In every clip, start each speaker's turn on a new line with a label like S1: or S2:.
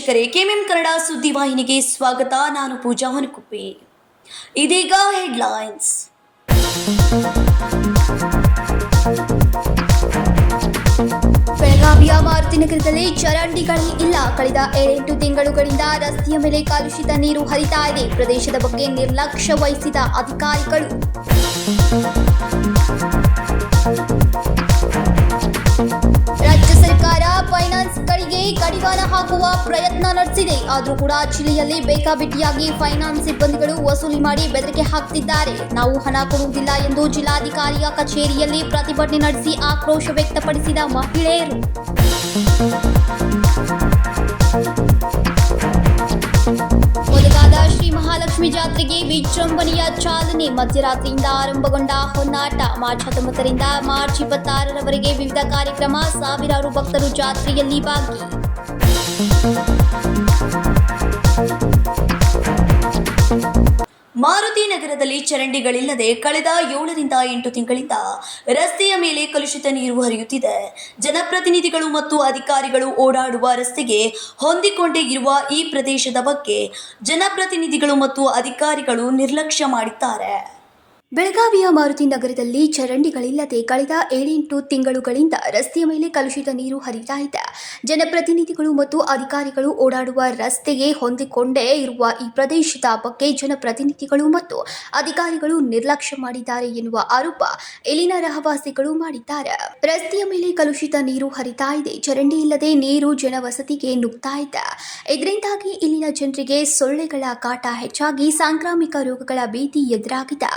S1: ವೀಕ್ಷಕರೇ, ಕೆಎಂಎಂ ಕನ್ನಡ ಸುದ್ದಿವಾಹಿನಿಗೆ ಸ್ವಾಗತ. ನಾನು ಪೂಜಾ ಹೊನಕುಪ್ಪೆ. ಇದೀಗ ಹೆಡ್ಲೈನ್ಸ್. ಬೆಳಗಾವಿಯ ಮಾರುತಿನಗರದಲ್ಲಿ ಚರಂಡಿಗಳೇ ಇಲ್ಲ. ಕಳೆದ 7-8 ತಿಂಗಳುಗಳಿಂದ ರಸ್ತೆಯ ಮೇಲೆ ಕಲುಷಿತ ನೀರು ಹರಿತಾ ಇದೆ. ಪ್ರದೇಶದ ಬಗ್ಗೆ ನಿರ್ಲಕ್ಷ್ಯ ವಹಿಸಿದ ಅಧಿಕಾರಿಗಳು. ರಾಜ್ಯ ಸರ್ಕಾರ ಫೈನಾನ್ಸ್ಗಳಿಗೆ ಕಡಿವಾಣ ಹಾಕುವ ಪ್ರಯತ್ನ ನಡೆಸಿದೆ. ಆದರೂ ಕೂಡ ಜಿಲ್ಲೆಯಲ್ಲಿ ಬೇಕಾಬಿಟ್ಟಿಯಾಗಿ ಫೈನಾನ್ಸ್ ಸಿಬ್ಬಂದಿಗಳು ವಸೂಲಿ ಮಾಡಿ ಬೆದರಿಕೆ ಹಾಕ್ತಿದ್ದಾರೆ. ನಾವು ಹಣ ಕೊಡುವುದಿಲ್ಲ ಎಂದು ಜಿಲ್ಲಾಧಿಕಾರಿಯ ಕಚೇರಿಯಲ್ಲಿ ಪ್ರತಿಭಟನೆ ನಡೆಸಿ ಆಕ್ರೋಶ ವ್ಯಕ್ತಪಡಿಸಿದ ಮಹಿಳೆಯರು. ಮೊದಲಾದ ಶ್ರೀ ಮಹಾಲಕ್ಷ್ಮಿ ಜಾತ್ರೆಗೆ ವಿಜೃಂಭಣೆಯ ಚಾಲನೆ. ಮಧ್ಯರಾತ್ರಿಯಿಂದ ಆರಂಭಗೊಂಡ ಹೊನ್ನಾಟ. ಮಾರ್ಚ್ 19ರಿಂದ ಮಾರ್ಚ್ 26ರವರೆಗೆ ವಿವಿಧ ಕಾರ್ಯಕ್ರಮ. ಸಾವಿರಾರು ಭಕ್ತರು ಜಾತ್ರೆಯಲ್ಲಿ ಭಾಗಿ. ಮಾರುತಿ ನಗರದಲ್ಲಿ ಚರಂಡಿಗಳಿಲ್ಲದೆ ಕಳೆದ 7ರಿಂದ 8 ತಿಂಗಳಿಂದ ರಸ್ತೆಯ ಮೇಲೆ ಕಲುಷಿತ ನೀರು ಹರಿಯುತ್ತಿದೆ. ಜನಪ್ರತಿನಿಧಿಗಳು ಮತ್ತು ಅಧಿಕಾರಿಗಳು ಓಡಾಡುವ ರಸ್ತೆಗೆ ಹೊಂದಿಕೊಂಡೇ ಇರುವ ಈ ಪ್ರದೇಶದ ಬಗ್ಗೆ ಜನಪ್ರತಿನಿಧಿಗಳು ಮತ್ತು ಅಧಿಕಾರಿಗಳು ನಿರ್ಲಕ್ಷ್ಯ ಮಾಡಿದ್ದಾರೆ. ಬೆಳಗಾವಿಯ ಮಾರುತಿ ನಗರದಲ್ಲಿ ಚರಂಡಿಗಳಿಲ್ಲದೆ ಕಳೆದ 7-8 ತಿಂಗಳುಗಳಿಂದ ರಸ್ತೆಯ ಮೇಲೆ ಕಲುಷಿತ ನೀರು ಹರಿತಾ ಇದೆ. ಜನಪ್ರತಿನಿಧಿಗಳು ಮತ್ತು ಅಧಿಕಾರಿಗಳು ಓಡಾಡುವ ರಸ್ತೆಗೆ ಹೊಂದಿಕೊಂಡೇ ಇರುವ ಈ ಪ್ರದೇಶದ ಬಗ್ಗೆ ಜನಪ್ರತಿನಿಧಿಗಳು ಮತ್ತು ಅಧಿಕಾರಿಗಳು ನಿರ್ಲಕ್ಷ್ಯ ಮಾಡಿದ್ದಾರೆ ಎನ್ನುವ ಆರೋಪ ಇಲ್ಲಿನ ರಹವಾಸಿಗಳು ಮಾಡಿದ್ದಾರೆ. ರಸ್ತೆಯ ಮೇಲೆ ಕಲುಷಿತ ನೀರು ಹರಿತಾ ಇದೆ. ಚರಂಡಿ ಇಲ್ಲದೆ ನೀರು ಜನವಸತಿಗೆ ನುಗ್ತಾ ಇದೆ. ಇದರಿಂದಾಗಿ ಇಲ್ಲಿನ ಜನರಿಗೆ ಸೊಳ್ಳೆಗಳ ಕಾಟ ಹೆಚ್ಚಾಗಿ ಸಾಂಕ್ರಾಮಿಕ ರೋಗಗಳ ಭೀತಿ ಎದುರಾಗಿದೆ.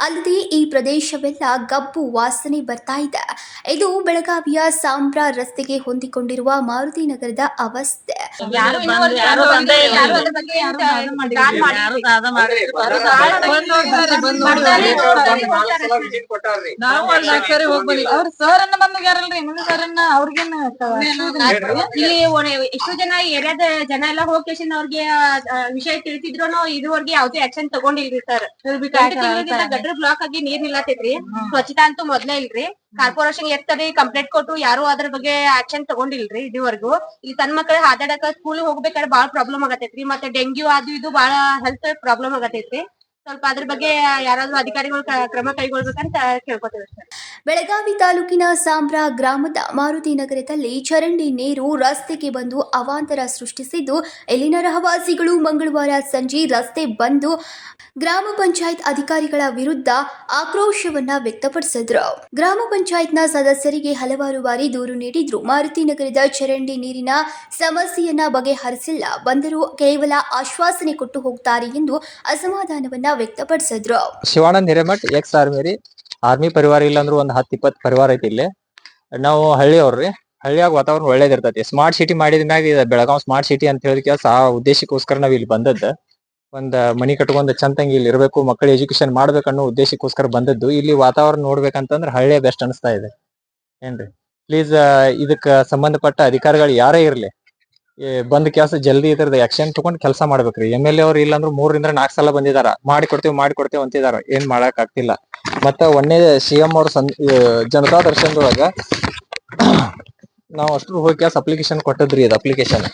S1: ಅಲ್ಲದೆ ಈ ಪ್ರದೇಶವೆಲ್ಲ ಗಬ್ಬು ವಾಸನೆ ಬರ್ತಾ ಇದೆ. ಇದು ಬೆಳಗಾವಿಯ ಸಾಂಬ್ರಾ ರಸ್ತೆಗೆ ಹೊಂದಿಕೊಂಡಿರುವ ಮಾರುತಿ ನಗರದ ಅವಸ್ಥೆ.
S2: ಎಷ್ಟು ಜನ ಏರಿಯಾದ ಜನ ಎಲ್ಲ ಹೋಗಿ ಅವ್ರಿಗೆ ವಿಷಯ ತಿಳಿಸಿದ್ರು ಇದುವರೆಗೆ ಯಾವ್ದು ಆಕ್ಷನ್ ತಗೊಂಡಿಲ್ರಿ ಸರ್. ಗಟ್ರ ಬ್ಲಾಕ್ ಆಗಿ ನೀರ್ ನಿಲ್ಲತೈತ್ರಿ. ಸ್ವಚ್ಛತಾ ಅಂತೂ ಮೊದ್ಲೇ ಇಲ್ರಿ. ಕಾರ್ಪೊರೇಷನ್ ಎತ್ತರಿ ಕಂಪ್ಲೇಂಟ್ ಕೊಟ್ಟು ಯಾರು ಅದ್ರ ಬಗ್ಗೆ ಆಕ್ಷನ್ ತಗೊಂಡಿಲ್ರಿ ಇದುವರೆಗೂ. ಇಲ್ಲಿ ಸಣ್ಣ ಮಕ್ಕಳು ಹಾದಾಡಕ ಸ್ಕೂಲ್ ಹೋಗ್ಬೇಕಾದ್ರೆ ಬಾಳ ಪ್ರಾಬ್ಲಮ್ ಆಗತೈತ್ರಿ. ಮತ್ತೆ ಡೆಂಗ್ಯೂ ಅದು ಇದು ಬಾಳ ಹೆಲ್ತ್ ಪ್ರಾಬ್ಲಮ್ ಆಗತೈತ್ರಿ. ಸ್ವಲ್ಪ ಅದ್ರ ಬಗ್ಗೆ ಯಾರಾದ್ರೂ ಅಧಿಕಾರಿಗಳು ಕ್ರಮ ಕೈಗೊಳ್ಬೇಕಂತ ಕೇಳ್ಕೊತೇವೆ ಸರ್.
S1: ಬೆಳಗಾವಿ ತಾಲೂಕಿನ ಸಾಂಬ್ರಾ ಗ್ರಾಮದ ಮಾರುತಿ ನಗರದಲ್ಲಿ ಚರಂಡಿ ನೀರು ರಸ್ತೆಗೆ ಬಂದು ಅವಾಂತರ ಸೃಷ್ಟಿಸಿದ್ದು, ಇಲ್ಲಿನ ರಹವಾಸಿಗಳು ಮಂಗಳವಾರ ಸಂಜೆ ರಸ್ತೆ ಬಂದು ಗ್ರಾಮ ಪಂಚಾಯತ್ ಅಧಿಕಾರಿಗಳ ವಿರುದ್ಧ ಆಕ್ರೋಶವನ್ನ ವ್ಯಕ್ತಪಡಿಸಿದ್ರು. ಗ್ರಾಮ ಪಂಚಾಯತ್ನ ಸದಸ್ಯರಿಗೆ ಹಲವಾರು ಬಾರಿ ದೂರು ನೀಡಿದ್ರು. ಮಾರುತಿ ನಗರದ ಚರಂಡಿ ನೀರಿನ ಸಮಸ್ಯೆಯನ್ನ ಬಗೆಹರಿಸಿಲ್ಲ, ಬಂದರೂ ಕೇವಲ ಆಶ್ವಾಸನೆ ಕೊಟ್ಟು ಹೋಗ್ತಾರೆ ಎಂದು ಅಸಮಾಧಾನವನ್ನ ವ್ಯಕ್ತಪಡಿಸಿದ್ರು.
S3: ಶಿವಾನಂದ್ ಹಿರೇಮಠ್ ಎಕ್ಸ್ ಆರ್ಮಿ ಪರಿವಾರ ಇಲ್ಲ ಅಂದ್ರೂ ಒಂದ್ 10-20 ಪರಿವಾರ ಐತಿ. ಇಲ್ಲಿ ನಾವು ಹಳ್ಳಿಯವ್ರಿ. ಹಳ್ಳಿಯಾಗ ವಾತಾವರಣ ಒಳ್ಳೇದಿರ್ತೈತಿ. ಸ್ಮಾರ್ಟ್ ಸಿಟಿ ಮಾಡಿದ ಮ್ಯಾಗ ಬೆಳಗಾವ್ ಸ್ಮಾರ್ಟ್ ಸಿಟಿ ಅಂತ ಹೇಳಿ ಆ ಉದ್ದೇಶಕ್ಕೋಸ್ಕರ ನಾವ್ ಇಲ್ಲಿ ಬಂದದ್ದು. ಒಂದ್ ಮನಿ ಕಟ್ಕೊಂಡ್ ಚಂದಂಗಿ ಇಲ್ಲಿ ಇರ್ಬೇಕು, ಮಕ್ಕಳ ಎಜುಕೇಶನ್ ಮಾಡ್ಬೇಕನ್ನೋ ಉದ್ದೇಶಕ್ಕೋಸ್ಕರ ಬಂದದ್ದು. ಇಲ್ಲಿ ವಾತಾವರಣ ನೋಡ್ಬೇಕಂತಂದ್ರೆ ಹಳ್ಳಿಯ ಬೆಸ್ಟ್ ಅನಿಸ್ತಾ ಇದೆ ಏನ್ರಿ. ಪ್ಲೀಸ್ ಇದಕ್ಕ ಸಂಬಂಧಪಟ್ಟ ಅಧಿಕಾರಿಗಳು ಯಾರೇ ಇರ್ಲಿ, ಬಂದ್ ಕೆಲಸ ಜಲ್ದಿ ಇದ್ರದ ಆಕ್ಷನ್ ತಗೊಂಡ್ ಕೆಲಸ ಮಾಡ್ಬೇಕ್ರಿ. MLA ಅವ್ರು ಇಲ್ಲಾಂದ್ರೆ 3ರಿಂದ 4 ಸಲ ಬಂದಿದಾರ. ಮಾಡಿಕೊಡ್ತೇವೆ ಅಂತಿದಾರ. ಏನ್ ಮಾಡಕ್ ಆಗ್ತಿಲ್ಲ. ಮತ್ತ ಒಂದೇ CM ಅವ್ರ ಜನತಾ ದರ್ಶನದೊಳಗ ನಾವ್ ಅಷ್ಟ್ರು ಹೋಗಿ ಅಪ್ಲಿಕೇಶನ್ ಕೊಟ್ಟದ್ರಿ. ಇದು ಅಪ್ಲಿಕೇಶನ್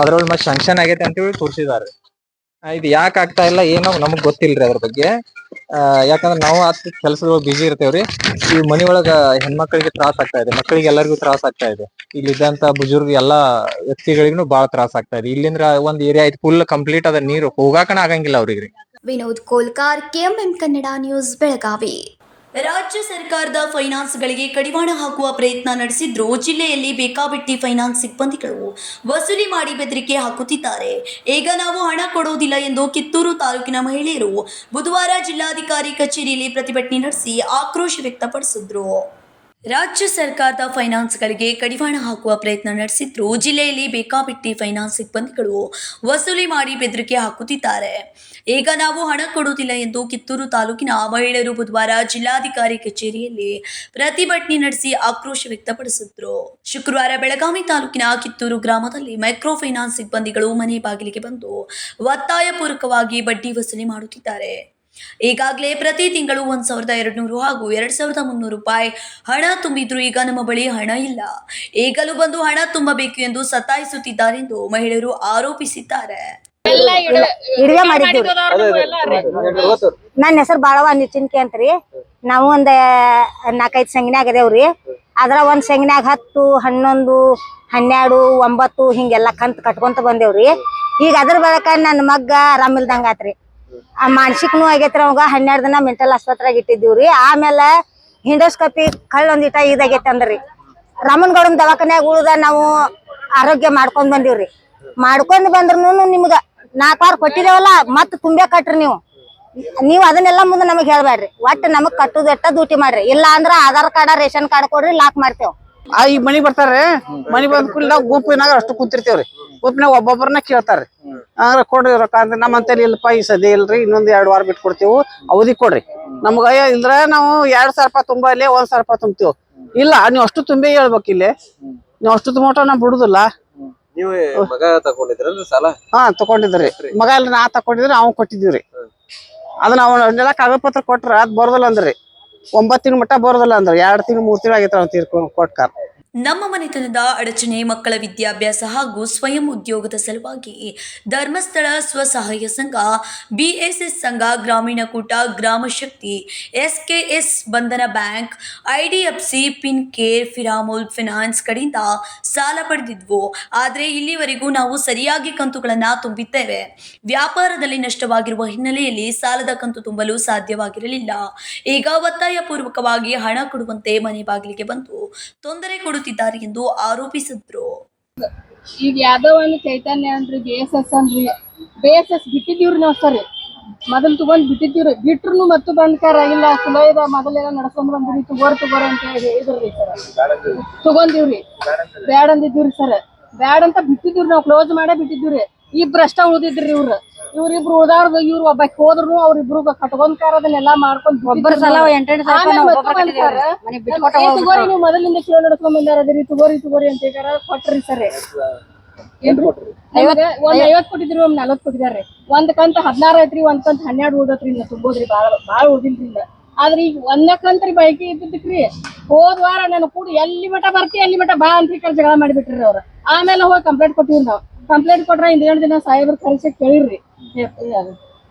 S3: ಅದ್ರೊಳಗೆ ಮತ್ತೆ ಶಾಂಕ್ಷನ್ ಆಗೈತೆ ಅಂತ ಹೇಳಿ ತೋರಿಸಿದಾರೆ. ಇದು ಯಾಕೆ ಆಗ್ತಾ ಇಲ್ಲ ಏನೋ ನಮಗ್ ಗೊತ್ತಿಲ್ರಿ ಅದ್ರ ಬಗ್ಗೆ. ಯಾಕಂದ್ರೆ ನಾವು ಕೆಲಸದೊಳಗೆ ಬಿಜಿ ಇರ್ತೇವ್ರಿ. ಈ ಮನಿ ಒಳಗ ಹೆಣ್ಮಕ್ಳಿಗೆ ತ್ರಾಸ ಆಗ್ತಾ ಇದೆ, ಮಕ್ಕಳಿಗೆ ಎಲ್ಲರಿಗೂ ತ್ರಾಸ ಆಗ್ತಾ ಇದೆ. ಇಲ್ಲಿದ್ದಂತ ಬುಜುರ್ಗ ಎಲ್ಲಾ ವ್ಯಕ್ತಿಗಳಿಗೂ ಬಹಳ ತ್ರಾಸ ಆಗ್ತಾ ಇದೆ. ಇಲ್ಲಿಂದ್ರ ಒಂದ್ ಏರಿಯಾ ಐತಿ ಫುಲ್ ಕಂಪ್ಲೀಟ್ ಅದ, ನೀರು ಹೋಗಾಕನ ಆಗಂಗಿಲ್ಲ ಅವ್ರಿಗೆ.
S1: Vinod Kolkar, KMM Kannada news, Belagavi. ರಾಜ್ಯ ಸರ್ಕಾರದ ಫೈನಾನ್ಸ್ಗಳಿಗೆ ಕಡಿವಾಣ ಹಾಕುವ ಪ್ರಯತ್ನ ನಡೆಸಿದ್ರು. ಜಿಲ್ಲೆಯಲ್ಲಿ ಬೇಕಾಬಿಟ್ಟಿ ಫೈನಾನ್ಸ್ ಸಿಬ್ಬಂದಿಗಳು ವಸೂಲಿ ಮಾಡಿ ಬೆದರಿಕೆ ಹಾಕುತ್ತಿದ್ದಾರೆ. ಈಗ ನಾವು ಹಣ ಕೊಡುವುದಿಲ್ಲ ಎಂದು ಕಿತ್ತೂರು ತಾಲೂಕಿನ ಮಹಿಳೆಯರು ಬುಧವಾರ ಜಿಲ್ಲಾಧಿಕಾರಿ ಕಚೇರಿಯಲ್ಲಿ ಪ್ರತಿಭಟನೆ ನಡೆಸಿ ಆಕ್ರೋಶ ವ್ಯಕ್ತಪಡಿಸಿದ್ರು. ರಾಜ್ಯ ಸರ್ಕಾರದ ಫೈನಾನ್ಸ್ಗಳಿಗೆ ಕಡಿವಾಣ ಹಾಕುವ ಪ್ರಯತ್ನ ನಡೆಸಿದ್ರು. ಜಿಲ್ಲೆಯಲ್ಲಿ ಬೇಕಾಬಿಟ್ಟಿ ಫೈನಾನ್ಸ್ ಸಿಬ್ಬಂದಿಗಳು ವಸೂಲಿ ಮಾಡಿ ಬೆದರಿಕೆ ಹಾಕುತ್ತಿದ್ದಾರೆ. ಈಗ ನಾವು ಹಣ ಕೊಡುವುದಿಲ್ಲ ಎಂದು ಕಿತ್ತೂರು ತಾಲೂಕಿನ ಮಹಿಳೆಯರು ಬುಧವಾರ ಜಿಲ್ಲಾಧಿಕಾರಿ ಕಚೇರಿಯಲ್ಲಿ ಪ್ರತಿಭಟನೆ ನಡೆಸಿ ಆಕ್ರೋಶ ವ್ಯಕ್ತಪಡಿಸಿದ್ರು. ಶುಕ್ರವಾರ ಬೆಳಗಾವಿ ತಾಲೂಕಿನ ಕಿತ್ತೂರು ಗ್ರಾಮದಲ್ಲಿ ಮೈಕ್ರೋ ಫೈನಾನ್ಸ್ ಸಿಬ್ಬಂದಿಗಳು ಮನೆ ಬಾಗಿಲಿಗೆ ಬಂದು ಒತ್ತಾಯಪೂರ್ವಕವಾಗಿ ಬಡ್ಡಿ ವಸೂಲಿ ಮಾಡುತ್ತಿದ್ದಾರೆ. ಈಗಾಗಲೇ ಪ್ರತಿ ತಿಂಗಳು 1,200 ಹಾಗೂ 2,300 ರೂಪಾಯಿ ಹಣ ತುಂಬಿದ್ರು. ಈಗ ನಮ್ಮ ಬಳಿ ಹಣ ಇಲ್ಲ, ಈಗಲೂ ಬಂದು ಹಣ ತುಂಬಬೇಕು ಎಂದು ಸತಾಯಿಸುತ್ತಿದ್ದಾರೆಂದು ಮಹಿಳೆಯರು ಆರೋಪಿಸಿದ್ದಾರೆ.
S4: ಇಡುವೆ ಮಾಡಿದ್ದೀವಿ. ನನ್ನ ಹೆಸರು ಬಾಳವ್ವ ನಿಚಿನ್ಕೆ ಅಂತ್ರಿ. ನಾವು ಒಂದ್ 4-5 ಸಂಘನ್ಯಾಗ ಅದೇವ್ರಿ. ಅದ್ರ ಒಂದ್ ಸಂಘನ್ಯಾಗ 10, 11, 12, 9 ಹಿಂಗೆಲ್ಲಾ ಕಂತ್ ಕಟ್ಕೊಂತ ಬಂದೇವ್ರಿ. ಈಗ ಅದ್ರ ಬಳಕ ನನ್ನ ಮಗ್ಗ ಆರಾಮಿಲ್ದಂಗ ಆತ್ರಿ. ಮಾನಸಿಕನು ಆಗೇತ್ರಿ. ಅವಾಗ 12 ದಿನ ಮೆಂಟಲ್ ಆಸ್ಪತ್ರೆಗೆ ಇಟ್ಟಿದ್ದೀವ್ರಿ. ಆಮೇಲೆ ಹಿಂಡೋಸ್ಕೋಪಿ ಕಳ್ಳೊಂದಿಟ ಇದಾಗೈತೆ ಅಂದ್ರಿ. ರಾಮನಗೌಡನ ದವಾಖಾನ್ಯಾಗ ಉಳ್ದ ನಾವು ಆರೋಗ್ಯ ಮಾಡ್ಕೊಂಡ್ ಬಂದಿವ್ರಿ. ಮಾಡ್ಕೊಂಡ್ ಬಂದ್ರೂ ನಿಮ್ಗ 4 ವಾರ ಕೊಟ್ಟಿದೇವಲ್ಲ, ಮತ್ ತುಂಬೆ ಕಟ್ರಿ ನೀವು ಅದನ್ನೆಲ್ಲ ಮುಂದೆ ನಮಗ್ ಹೇಳ್ಬೇಡ್ರಿ. ಒಟ್ಟು ನಮಗ್ ಕಟ್ಟುದ ಎಟ್ಟ ಡ್ಯೂಟಿ ಮಾಡ್ರಿ. ಇಲ್ಲ ಅಂದ್ರ ಆಧಾರ್ ಕಾರ್ಡ್, ರೇಷನ್ ಕಾರ್ಡ್ ಕೊಡ್ರಿ, ಲಾಕ್ ಮಾಡ್ತೇವ್.
S5: ಈಗ ಮನಿ ಬರ್ತಾರ್ರಿ. ಮನಿ ಬಂದ ಕೂಡಲೇ ನಾವು ಗುಂಪಿನಾಗ ಅಷ್ಟು ಕುಂತಿರ್ತೇವ್ರಿ. ಗುಂಪಿನಾಗ ಒಬ್ಬೊಬ್ಬರನ್ನ ಕೇಳ್ತಾರ್ರಿ, ಅಂದ್ರೆ ಕೊಡ್ರಿ ರೊಕ್ಕ ಅಂತ. ನಮ್ಮಂತೇಳಿ ಇಲ್ಲಪ್ಪ ಈ ಸದ್ಯ ಇಲ್ರಿ, ಇನ್ನೊಂದ್ 2 ವಾರ ಬಿಟ್ಟು ಕೊಡ್ತೇವು, ಅವಧಿ ಕೊಡ್ರಿ. ನಮ್ಗ ಇಲ್ದ್ರ ನಾವು 2,000 ರೂಪಾಯಿ ತುಂಬಲ್ಲಿ 1,000 ರೂಪಾಯಿ ತುಂಬ್ತೇವ್. ಇಲ್ಲ ನೀವು ಅಷ್ಟು ತುಂಬಿ ಹೇಳ್ಬೇಕ್. ಇಲ್ಲಿ ನೀವು ಅಷ್ಟು ತುಂಬಟ ನಾ ಬಿಡುದಿಲ್ಲ.
S6: ನೀವು ಮಗ ತಗೊಂಡಿದ್ರಲ್ರಿ ಸಾಲ?
S5: ಹಾ ತಗೊಂಡಿದ್ರಿ. ಮಗ ಇಲ್ಲ ನಾ ತಕೊಂಡಿದ್ರಿ, ಅವ್ ಕೊಟ್ಟಿದೀವ್ರಿ. ಅದನ್ನ ಅವನ್ನೆಲ್ಲ ಕಾಗದ ಪತ್ರ ಕೊಟ್ರ ಅದ್ ಬರೋದಿಲ್ಲ ಅಂದ್ರಿ. 9 ತಿಂಗಳ ಮಟ್ಟ ಬರೋದಿಲ್ಲ ಅಂದ್ರ 2 ತಿಂಗಳು 3 ತಿಂಗಳು ಆಗೈತ್ರ ಅವ್ನು ತೀರ್ಕೊಂಡು ಕೊಟ್ಟಾರ.
S1: ನಮ್ಮ ಮನೆತನದ ಅಡಚಣೆ, ಮಕ್ಕಳ ವಿದ್ಯಾಭ್ಯಾಸ ಹಾಗೂ ಸ್ವಯಂ ಉದ್ಯೋಗದ ಸಲುವಾಗಿ ಧರ್ಮಸ್ಥಳ ಸ್ವಸಹಾಯ ಸಂಘ, BSS ಸಂಘ, Grameen Koota, Grama Shakti, SKS Bandhan bank, IDFC, Fincare, Piramal finance ಕಡೆಯಿಂದ ಸಾಲ ಪಡೆದಿದ್ವು. ಆದರೆ ಇಲ್ಲಿವರೆಗೂ ನಾವು ಸರಿಯಾಗಿ ಕಂತುಗಳನ್ನು ತುಂಬಿದ್ದೇವೆ. ವ್ಯಾಪಾರದಲ್ಲಿ ನಷ್ಟವಾಗಿರುವ ಹಿನ್ನೆಲೆಯಲ್ಲಿ ಸಾಲದ ಕಂತು ತುಂಬಲು ಸಾಧ್ಯವಾಗಿರಲಿಲ್ಲ. ಈಗ ಒತ್ತಾಯಪೂರ್ವಕವಾಗಿ ಹಣ ಕೊಡುವಂತೆ ಮನೆ ಬಾಗಿಲಿಗೆ ಬಂದು ತೊಂದರೆ ಕೊಡುತ್ತಿದ್ದಾರೆ ಎಂದು ಆರೋಪಿಸಿದ್ರು.
S2: ಈಗ ಯಾವ್ದೋ ಒಂದು ಚೈತನ್ಯ ಅನ್ರಿ, BSS ಅನ್ರಿ, BSS ಬಿಟ್ಟಿದ್ದೀವ್ರಿ ನಾವು ಸರಿ. ಮೊದಲು ತಗೊಂಡ್ ಬಿಟ್ಟಿದ್ದೀವ್ರಿ. ಬಿಟ್ರು ಮತ್ತು ಬಂದ್ಕಾರ ಇಲ್ಲ ಚಲೋ ಇದ ಮೊದಲೆಲ್ಲ ನಡ್ಸ್ಕೊಂಡ್ ಬಂದಿರಿ, ತಗೋರ್ ಅಂತ ಹೇಳಿದ್ರಿ ಸರ್. ತಗೊಂಡಿವ್ರಿ. ಬ್ಯಾಡ್ ಅಂದಿದ್ದೀವ್ರಿ ಸರ್. ಬ್ಯಾಡ್ ಅಂತ ಬಿಟ್ಟಿದ್ದೀವ್ರಿ. ನಾವು ಕ್ಲೋಸ್ ಮಾಡೇ ಬಿಟ್ಟಿದ್ದೀವ್ರಿ. ಇಬ್ರು ಅಷ್ಟ ಉಳ್ದಿದ್ರಿ. ಇವ್ರಿಬ್ರು ಉಳ್ದಾರ್ದು ಇವ್ರು ಒಬ್ಬಾಕಿ ಹೋದ್ರು. ಅವ್ರಿಬ್ರು ಕಟ್ಕೊಂಡ್ಕಾರ ಅದನ್ನೆಲ್ಲ ಮಾಡ್ಕೊಂಡ್ ತಗೋರಿ ನೀವು ಮೊದಲಿಂದ ಕಿಲೋ ನಡ್ಸ್ಕೊಂಡ್ ಬಂದಾರದ್ರಿ, ತಗೋರಿ ಅಂತ ಹೇಳ್ಯಾರ. ಕೊಟ್ರಿ ಸರ್. ಒಂದ್ 50 ಕೊಟ್ಟಿದ್ರಿ, ಒಂದ್ 40 ಕೊಟ್ಟಿದಾರ್ರಿ. ಒಂದ್ ಕಂತ 16 ಐತ್ರಿ, ಒಂದ್ ಕಂತ 12 ಉಳ್ದತ್ರಿ. ಇನ್ನ ತುಂಬೋದ್ರಿ ಬಾಳ ಉಳ್ದಿಲ್ರಿ. ಆದ್ರೆ ಈಗ 1ನೇ ಕಂತ್ರಿ ಬೈಕಿ ಇದ್ದಿದ್ರಿ. ಹೋದ್ ವಾರ ನಾನು ಕೂಡ ಎಲ್ಲಿ ಮಠ ಬರ್ತಿ ಅಲ್ಲಿ ಮಠ ಬಾ ಅಂತ ಜಗಳ ಮಾಡಿಬಿಟ್ರಿ ಅವ್ರು. ಆಮೇಲೆ ಹೋಗಿ ಕಂಪ್ಲೇಂಟ್ ಕೊಟ್ಟಿವ್ರಿ ನಾವು. ಕಂಪ್ಲೇಂಟ್ ಕೊಟ್ರ 2 ದಿನ ಸಾಹೇಬ್ರ ಕರೆಸಿ ಕೇಳಿರ್ರಿ.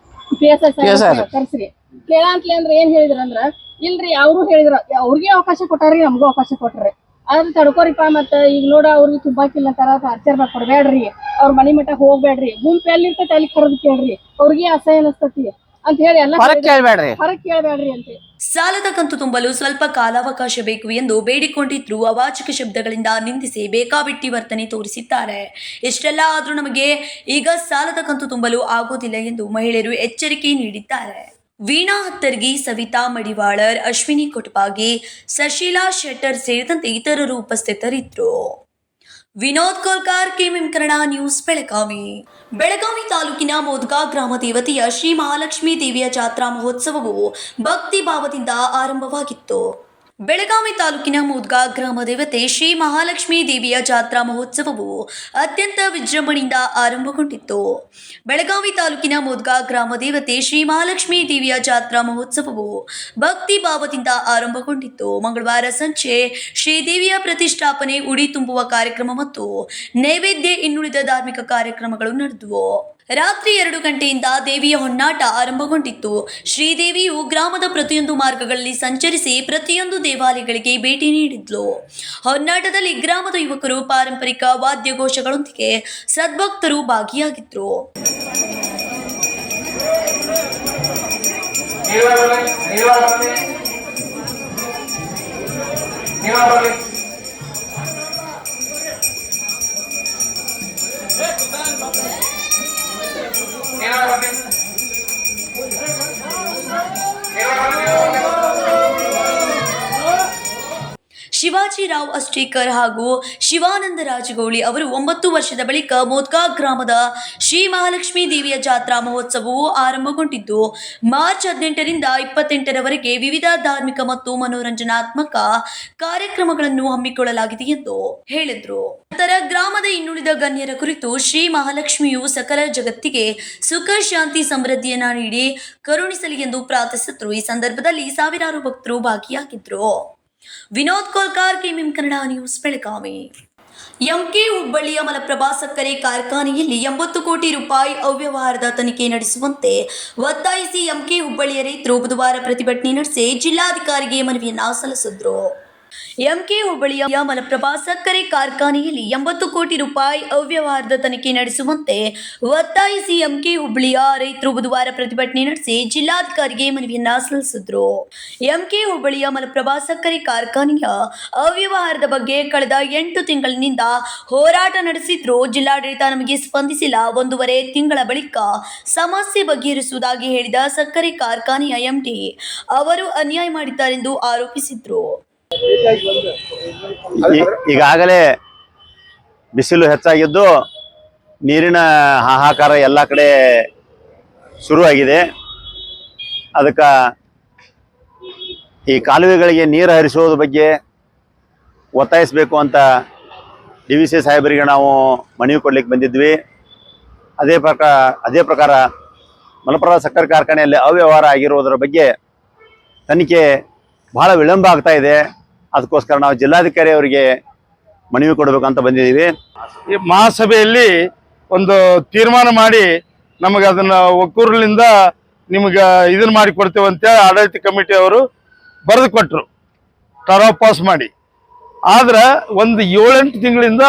S2: ಕರ್ಸ್ರಿ ಕೇಳಂತ್ಲಿ ಅಂದ್ರ ಏನ್ ಹೇಳಿದ್ರ ಅಂದ್ರ, ಇಲ್ರಿ ಅವ್ರು ಹೇಳಿದ್ರ ಅವ್ರಿಗೆ ಅವಕಾಶ ಕೊಟ್ಟಾರಿ, ನಮ್ಗೂ ಅವಕಾಶ ಕೊಟ್ರಿ. ಅದ್ರ ತಡ್ಕೋರಿಪ್ಪ. ಮತ್ತ ಈಗ ನೋಡ ಅವ್ರಿಗೆ ತುಂಬಾಕಿಲ್ಲ ತರ ಅರ್ಚರ್ ಕೊಡ್ಬೇಡ್ರಿ, ಅವ್ರ ಮನಿ ಮಠ ಹೋಗ್ಬೇಡ್ರಿ, ಗುಂಪು ಎಲ್ಲಿರ್ತೈತಿ ಅಲ್ಲಿ ಕರೆದು ಕೇಳ್ರಿ, ಅವ್ರಿಗೆ ಅಸಹ್ಯ ಅನಸ್ತತಿ ಅಂತ ಹೇಳಿ ಎಲ್ಲ ಹೊರಗ್ ಕೇಳ್ಬೇಡ್ರಿ ಅಂತ.
S1: ಸಾಲದ ಕಂತು ತುಂಬಲು ಸ್ವಲ್ಪ ಕಾಲಾವಕಾಶ ಬೇಕು ಎಂದು ಬೇಡಿಕೊಂಡಿದ್ರು. ಅವಾಚಕ ಶಬ್ದಗಳಿಂದ ನಿಂದಿಸಿ ಬೇಕಾಬಿಟ್ಟಿ ವರ್ತನೆ ತೋರಿಸಿದ್ದಾರೆ. ಇಷ್ಟೆಲ್ಲ ಆದ್ರೂ ನಮಗೆ ಈಗ ಸಾಲದ ಕಂತು ತುಂಬಲು ಆಗೋದಿಲ್ಲ ಎಂದು ಮಹಿಳೆಯರು ಎಚ್ಚರಿಕೆ ನೀಡಿದ್ದಾರೆ. ವೀಣಾ ಹತ್ತರ್ಗಿ, ಸವಿತಾ ಮಡಿವಾಳರ್, ಅಶ್ವಿನಿ ಕೊಟಪಾಗಿ, ಸಶೀಲಾ ಶೆಟ್ಟರ್ ಸೇರಿದಂತೆ ಇತರರು ಉಪಸ್ಥಿತರಿದ್ದರು. Vinod Kolkar, KMM Kannada news, Belagavi. ಬೆಳಗಾವಿ ತಾಲೂಕಿನ ಮೋದ್ಗಾ ಗ್ರಾಮ ದೇವತೆಯ ಶ್ರೀ ಮಹಾಲಕ್ಷ್ಮೀ ದೇವಿಯ ಜಾತ್ರಾ ಮಹೋತ್ಸವವು ಭಕ್ತಿ ಭಾವದಿಂದ ಆರಂಭವಾಗಿತ್ತು. ಬೆಳಗಾವಿ ತಾಲೂಕಿನ ಮೋದ್ಗಾ ಗ್ರಾಮ ದೇವತೆ ಶ್ರೀ ಮಹಾಲಕ್ಷ್ಮೀ ದೇವಿಯ ಜಾತ್ರಾ ಮಹೋತ್ಸವವು ಅತ್ಯಂತ ವಿಜೃಂಭಣೆಯಿಂದ ಆರಂಭಗೊಂಡಿತ್ತು. ಬೆಳಗಾವಿ ತಾಲೂಕಿನ ಮೋದ್ಗಾ ಗ್ರಾಮ ದೇವತೆ ಶ್ರೀ ಮಹಾಲಕ್ಷ್ಮೀ ದೇವಿಯ ಜಾತ್ರಾ ಮಹೋತ್ಸವವು ಭಕ್ತಿ ಭಾವದಿಂದ ಆರಂಭಗೊಂಡಿತ್ತು. ಮಂಗಳವಾರ ಸಂಜೆ ಶ್ರೀದೇವಿಯ ಪ್ರತಿಷ್ಠಾಪನೆ, ಉಡಿ ತುಂಬುವ ಕಾರ್ಯಕ್ರಮ ಮತ್ತು ನೈವೇದ್ಯ ಇನ್ನುಳಿದ ಧಾರ್ಮಿಕ ಕಾರ್ಯಕ್ರಮಗಳು ನಡೆದವು. ರಾತ್ರಿ 2 ಗಂಟೆಯಿಂದ ದೇವಿಯ ಹೊನ್ನಾಟ ಆರಂಭಗೊಂಡಿತ್ತು. ಶ್ರೀದೇವಿಯು ಗ್ರಾಮದ ಪ್ರತಿಯೊಂದು ಮಾರ್ಗಗಳಲ್ಲಿ ಸಂಚರಿಸಿ ಪ್ರತಿಯೊಂದು ದೇವಾಲಯಗಳಿಗೆ ಭೇಟಿ ನೀಡಿದ್ಲು. ಹೊನ್ನಾಟದಲ್ಲಿ ಗ್ರಾಮದ ಯುವಕರು ಪಾರಂಪರಿಕ ವಾದ್ಯಘೋಷಗಳೊಂದಿಗೆ ಸದ್ಭಕ್ತರು ಭಾಗಿಯಾಗಿದ್ರು. ಶಿವಾಜಿ ಶಿವಾಜಿರಾವ್ ಅಷ್ಟೇಕರ್ ಹಾಗೂ ಶಿವಾನಂದ ರಾಜಗೌಳಿ ಅವರು 9 ವರ್ಷದ ಬಳಿಕ ಮೋದ್ಕಾ ಗ್ರಾಮದ ಶ್ರೀ ಮಹಾಲಕ್ಷ್ಮೀ ದೇವಿಯ ಜಾತ್ರಾ ಮಹೋತ್ಸವವು ಆರಂಭಗೊಂಡಿದ್ದು ಮಾರ್ಚ್ 18ರಿಂದ 28ರವರೆಗೆ ವಿವಿಧ ಧಾರ್ಮಿಕ ಮತ್ತು ಮನೋರಂಜನಾತ್ಮಕ ಕಾರ್ಯಕ್ರಮಗಳನ್ನು ಹಮ್ಮಿಕೊಳ್ಳಲಾಗಿದೆ ಎಂದು ಹೇಳಿದರು. ನಂತರ ಗ್ರಾಮದ ಇನ್ನುಳಿದ ಗಣ್ಯರ ಕುರಿತು ಶ್ರೀ ಮಹಾಲಕ್ಷ್ಮಿಯು ಸಕಲ ಜಗತ್ತಿಗೆ ಸುಖ ಶಾಂತಿ ಸಮೃದ್ಧಿಯನ್ನ ನೀಡಿ ಕರುಣಿಸಲಿ ಎಂದು ಪ್ರಾರ್ಥಿಸಿದ್ರು. ಈ ಸಂದರ್ಭದಲ್ಲಿ ಸಾವಿರಾರು ಭಕ್ತರು ಭಾಗಿಯಾಗಿದ್ರು. Vinod Kolkar, KMM Kannada news, Belagavi. MK ಹುಬ್ಬಳ್ಳಿಯ ಮಲಪ್ರಭಾ ಸಕ್ಕರೆ ಕಾರ್ಖಾನೆಯಲ್ಲಿ 80 ಕೋಟಿ ರೂಪಾಯಿ ಅವ್ಯವಹಾರದ ತನಿಖೆ ನಡೆಸುವಂತೆ ಒತ್ತಾಯಿಸಿ ಎಂಕೆ ಹುಬ್ಬಳ್ಳಿಯ ರೈತರು ಬುಧವಾರ ಪ್ರತಿಭಟನೆ ನಡೆಸಿ ಜಿಲ್ಲಾಧಿಕಾರಿಗೆ ಮನವಿಯನ್ನ ಸಲ್ಲಿಸಿದ್ರು. ಎಂಕೆ ಹುಬ್ಬಳ್ಳಿಯ ಮಲಪ್ರಭಾ ಸಕ್ಕರೆ ಕಾರ್ಖಾನೆಯಲ್ಲಿ 80 ಕೋಟಿ ರೂಪಾಯಿ ಅವ್ಯವಹಾರದ ತನಿಖೆ ನಡೆಸುವಂತೆ ಒತ್ತಾಯಿಸಿ ಎಂಕೆ ಹುಬ್ಬಳ್ಳಿಯ ರೈತರು ಬುಧವಾರ ಪ್ರತಿಭಟನೆ ನಡೆಸಿ ಜಿಲ್ಲಾಧಿಕಾರಿಗೆ ಮನವಿಯನ್ನ ಸಲ್ಲಿಸಿದ್ರು. ಎಂಕೆ ಹುಬ್ಬಳ್ಳಿಯ ಮಲಪ್ರಭಾ ಸಕ್ಕರೆ ಕಾರ್ಖಾನೆಯ ಅವ್ಯವಹಾರದ ಬಗ್ಗೆ ಕಳೆದ 8 ತಿಂಗಳಿನಿಂದ ಹೋರಾಟ ನಡೆಸಿದ್ರು. ಜಿಲ್ಲಾಡಳಿತ ನಮಗೆ ಸ್ಪಂದಿಸಿಲ್ಲ. 1.5 ತಿಂಗಳ ಬಳಿಕ ಸಮಸ್ಯೆ ಬಗೆಹರಿಸುವುದಾಗಿ ಹೇಳಿದ ಸಕ್ಕರೆ ಕಾರ್ಖಾನೆಯ ಎಂಡಿ ಅವರು ಅನ್ಯಾಯ ಮಾಡಿದ್ದಾರೆಂದು ಆರೋಪಿಸಿದ್ರು.
S7: ಈಗಾಗಲೇ ಬಿಸಿಲು ಹೆಚ್ಚಾಗಿದ್ದು ನೀರಿನ ಹಾಹಾಕಾರ ಎಲ್ಲ ಕಡೆ ಶುರುವಾಗಿದೆ. ಅದಕ್ಕೆ ಈ ಕಾಲುವೆಗಳಿಗೆ ನೀರು ಹರಿಸೋದ್ರ ಬಗ್ಗೆ ಒತ್ತಾಯಿಸಬೇಕು ಅಂತ DVC ಸಾಹೇಬರಿಗೆ ನಾವು ಮನವಿ ಕೊಡ್ಲಿಕ್ಕೆ ಬಂದಿದ್ವಿ. ಅದೇ ಪ್ರಕಾರ ಮಲಪ್ರಭಾ ಸಕ್ಕರೆ ಕಾರ್ಖಾನೆಯಲ್ಲಿ ಅವ್ಯವಹಾರ ಆಗಿರೋದ್ರ ಬಗ್ಗೆ ತನಿಖೆ ಬಹಳ ವಿಳಂಬ ಆಗ್ತಾ ಇದೆ. ಅದಕ್ಕೋಸ್ಕರ ನಾವು ಜಿಲ್ಲಾಧಿಕಾರಿ ಅವರಿಗೆ ಮನವಿ ಕೊಡಬೇಕಂತ ಬಂದಿದ್ದೀವಿ.
S8: ಈ ಮಹಾಸಭೆಯಲ್ಲಿ ಒಂದು ತೀರ್ಮಾನ ಮಾಡಿ ನಮಗೆ ಅದನ್ನ ಒಕ್ಕೂರಲಿಂದ ನಿಮಗೆ ಇದನ್ನ ಮಾಡಿ ಕೊಡ್ತೇವೆ ಅಂತೇಳಿ ಆಡಳಿತ ಕಮಿಟಿ ಅವರು ಬರೆದು ಕೊಟ್ಟರು, ಟರಾವ್ ಪಾಸ್ ಮಾಡಿ. ಆದ್ರೆ ಒಂದು 7-8 ತಿಂಗಳಿಂದ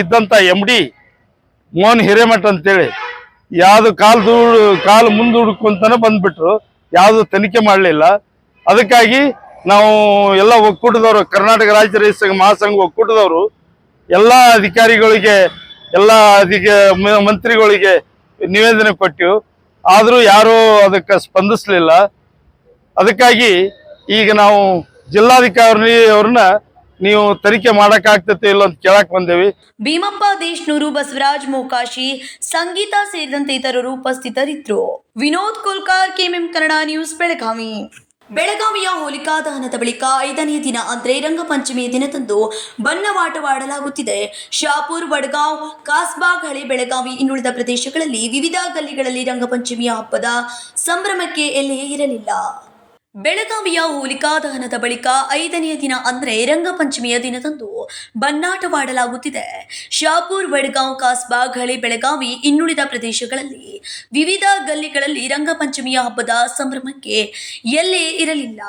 S8: ಇದ್ದಂಥ MD ಮೋಹನ್ ಹಿರೇಮಠ ಅಂತೇಳಿ ಯಾವುದು ಕಾಲು ಮುಂದೆ ಹುಡುಕೊಂತಾನೆ ಬಂದ್ಬಿಟ್ರು. ಯಾವುದು ತನಿಖೆ ಮಾಡಲಿಲ್ಲ. ಅದಕ್ಕಾಗಿ ನಾವು ಎಲ್ಲ ಒಕ್ಕೂಟದವರು, ಕರ್ನಾಟಕ ರಾಜ್ಯ ರೈತ ಸಂಘ ಮಹಾಸಂಘ ಒಕ್ಕೂಟದವರು ಎಲ್ಲ ಅಧಿಕಾರಿಗಳಿಗೆ, ಎಲ್ಲ ಮಂತ್ರಿಗಳಿಗೆ ನಿವೇದನೆ ಕೊಟ್ಟಿವು. ಆದರೂ ಯಾರೂ ಅದಕ್ಕೆ ಸ್ಪಂದಿಸಲಿಲ್ಲ. ಅದಕ್ಕಾಗಿ ಈಗ ನಾವು ಜಿಲ್ಲಾಧಿಕಾರಿ ಅವ್ರನ್ನ ನೀವು ತನಿಖೆ ಮಾಡಕ್ಕಾಗ್ತತೆ ಇಲ್ಲ ಅಂತ ಕೇಳಕ್ ಬಂದೇವಿ.
S1: ಭೀಮಪ್ಪ ದೇಶನೂರು, ಬಸವರಾಜ್ ಮೋಕಾಶಿ, ಸಂಗೀತ ಸೇರಿದಂತೆ ಇತರರು ಉಪಸ್ಥಿತರಿದ್ದರು. Vinod Kolkar, KMM Kannada news, Belagavi. ಬೆಳಗಾವಿಯ ಹೋಲಿಕಾ ದಹನದ ಬಳಿಕ 5ನೇ ದಿನ ಅಂದರೆ ರಂಗಪಂಚಮಿಯ ದಿನದಂದು ಬಣ್ಣವಾಟವಾಡಲಾಗುತ್ತಿದೆ. ಶಾಪುರ್, ವಡಗಾಂವ್, ಕಾಸ್ಬಾಗ್, ಹಳೆ ಬೆಳಗಾವಿ ಇನ್ನುಳಿದ ಪ್ರದೇಶಗಳಲ್ಲಿ ವಿವಿಧ ಗಲ್ಲಿಗಳಲ್ಲಿ ರಂಗಪಂಚಮಿಯ ಹಬ್ಬದ ಸಂಭ್ರಮಕ್ಕೆ ಎಲ್ಲೇ ಇರಲಿಲ್ಲ. ಬೆಳಗಾವಿಯ ಹೋಲಿಕಾ ದಹನದ ಬಳಿಕ 5ನೇ ದಿನ ಅಂದರೆ ರಂಗಪಂಚಮಿಯ ದಿನದಂದು ಬಣ್ಣಾಟವಾಡಲಾಗುತ್ತಿದೆ. ಶಾಪುರ್, ವಡಗಾಂವ್, ಕಾಸ್ಬಾಗ್, ಹಳೆ ಬೆಳಗಾವಿ ಇನ್ನುಳಿದ ಪ್ರದೇಶಗಳಲ್ಲಿ ವಿವಿಧ ಗಲ್ಲಿಗಳಲ್ಲಿ ರಂಗಪಂಚಮಿಯ ಹಬ್ಬದ ಸಂಭ್ರಮಕ್ಕೆ ಎಲ್ಲೇ ಇರಲಿಲ್ಲ.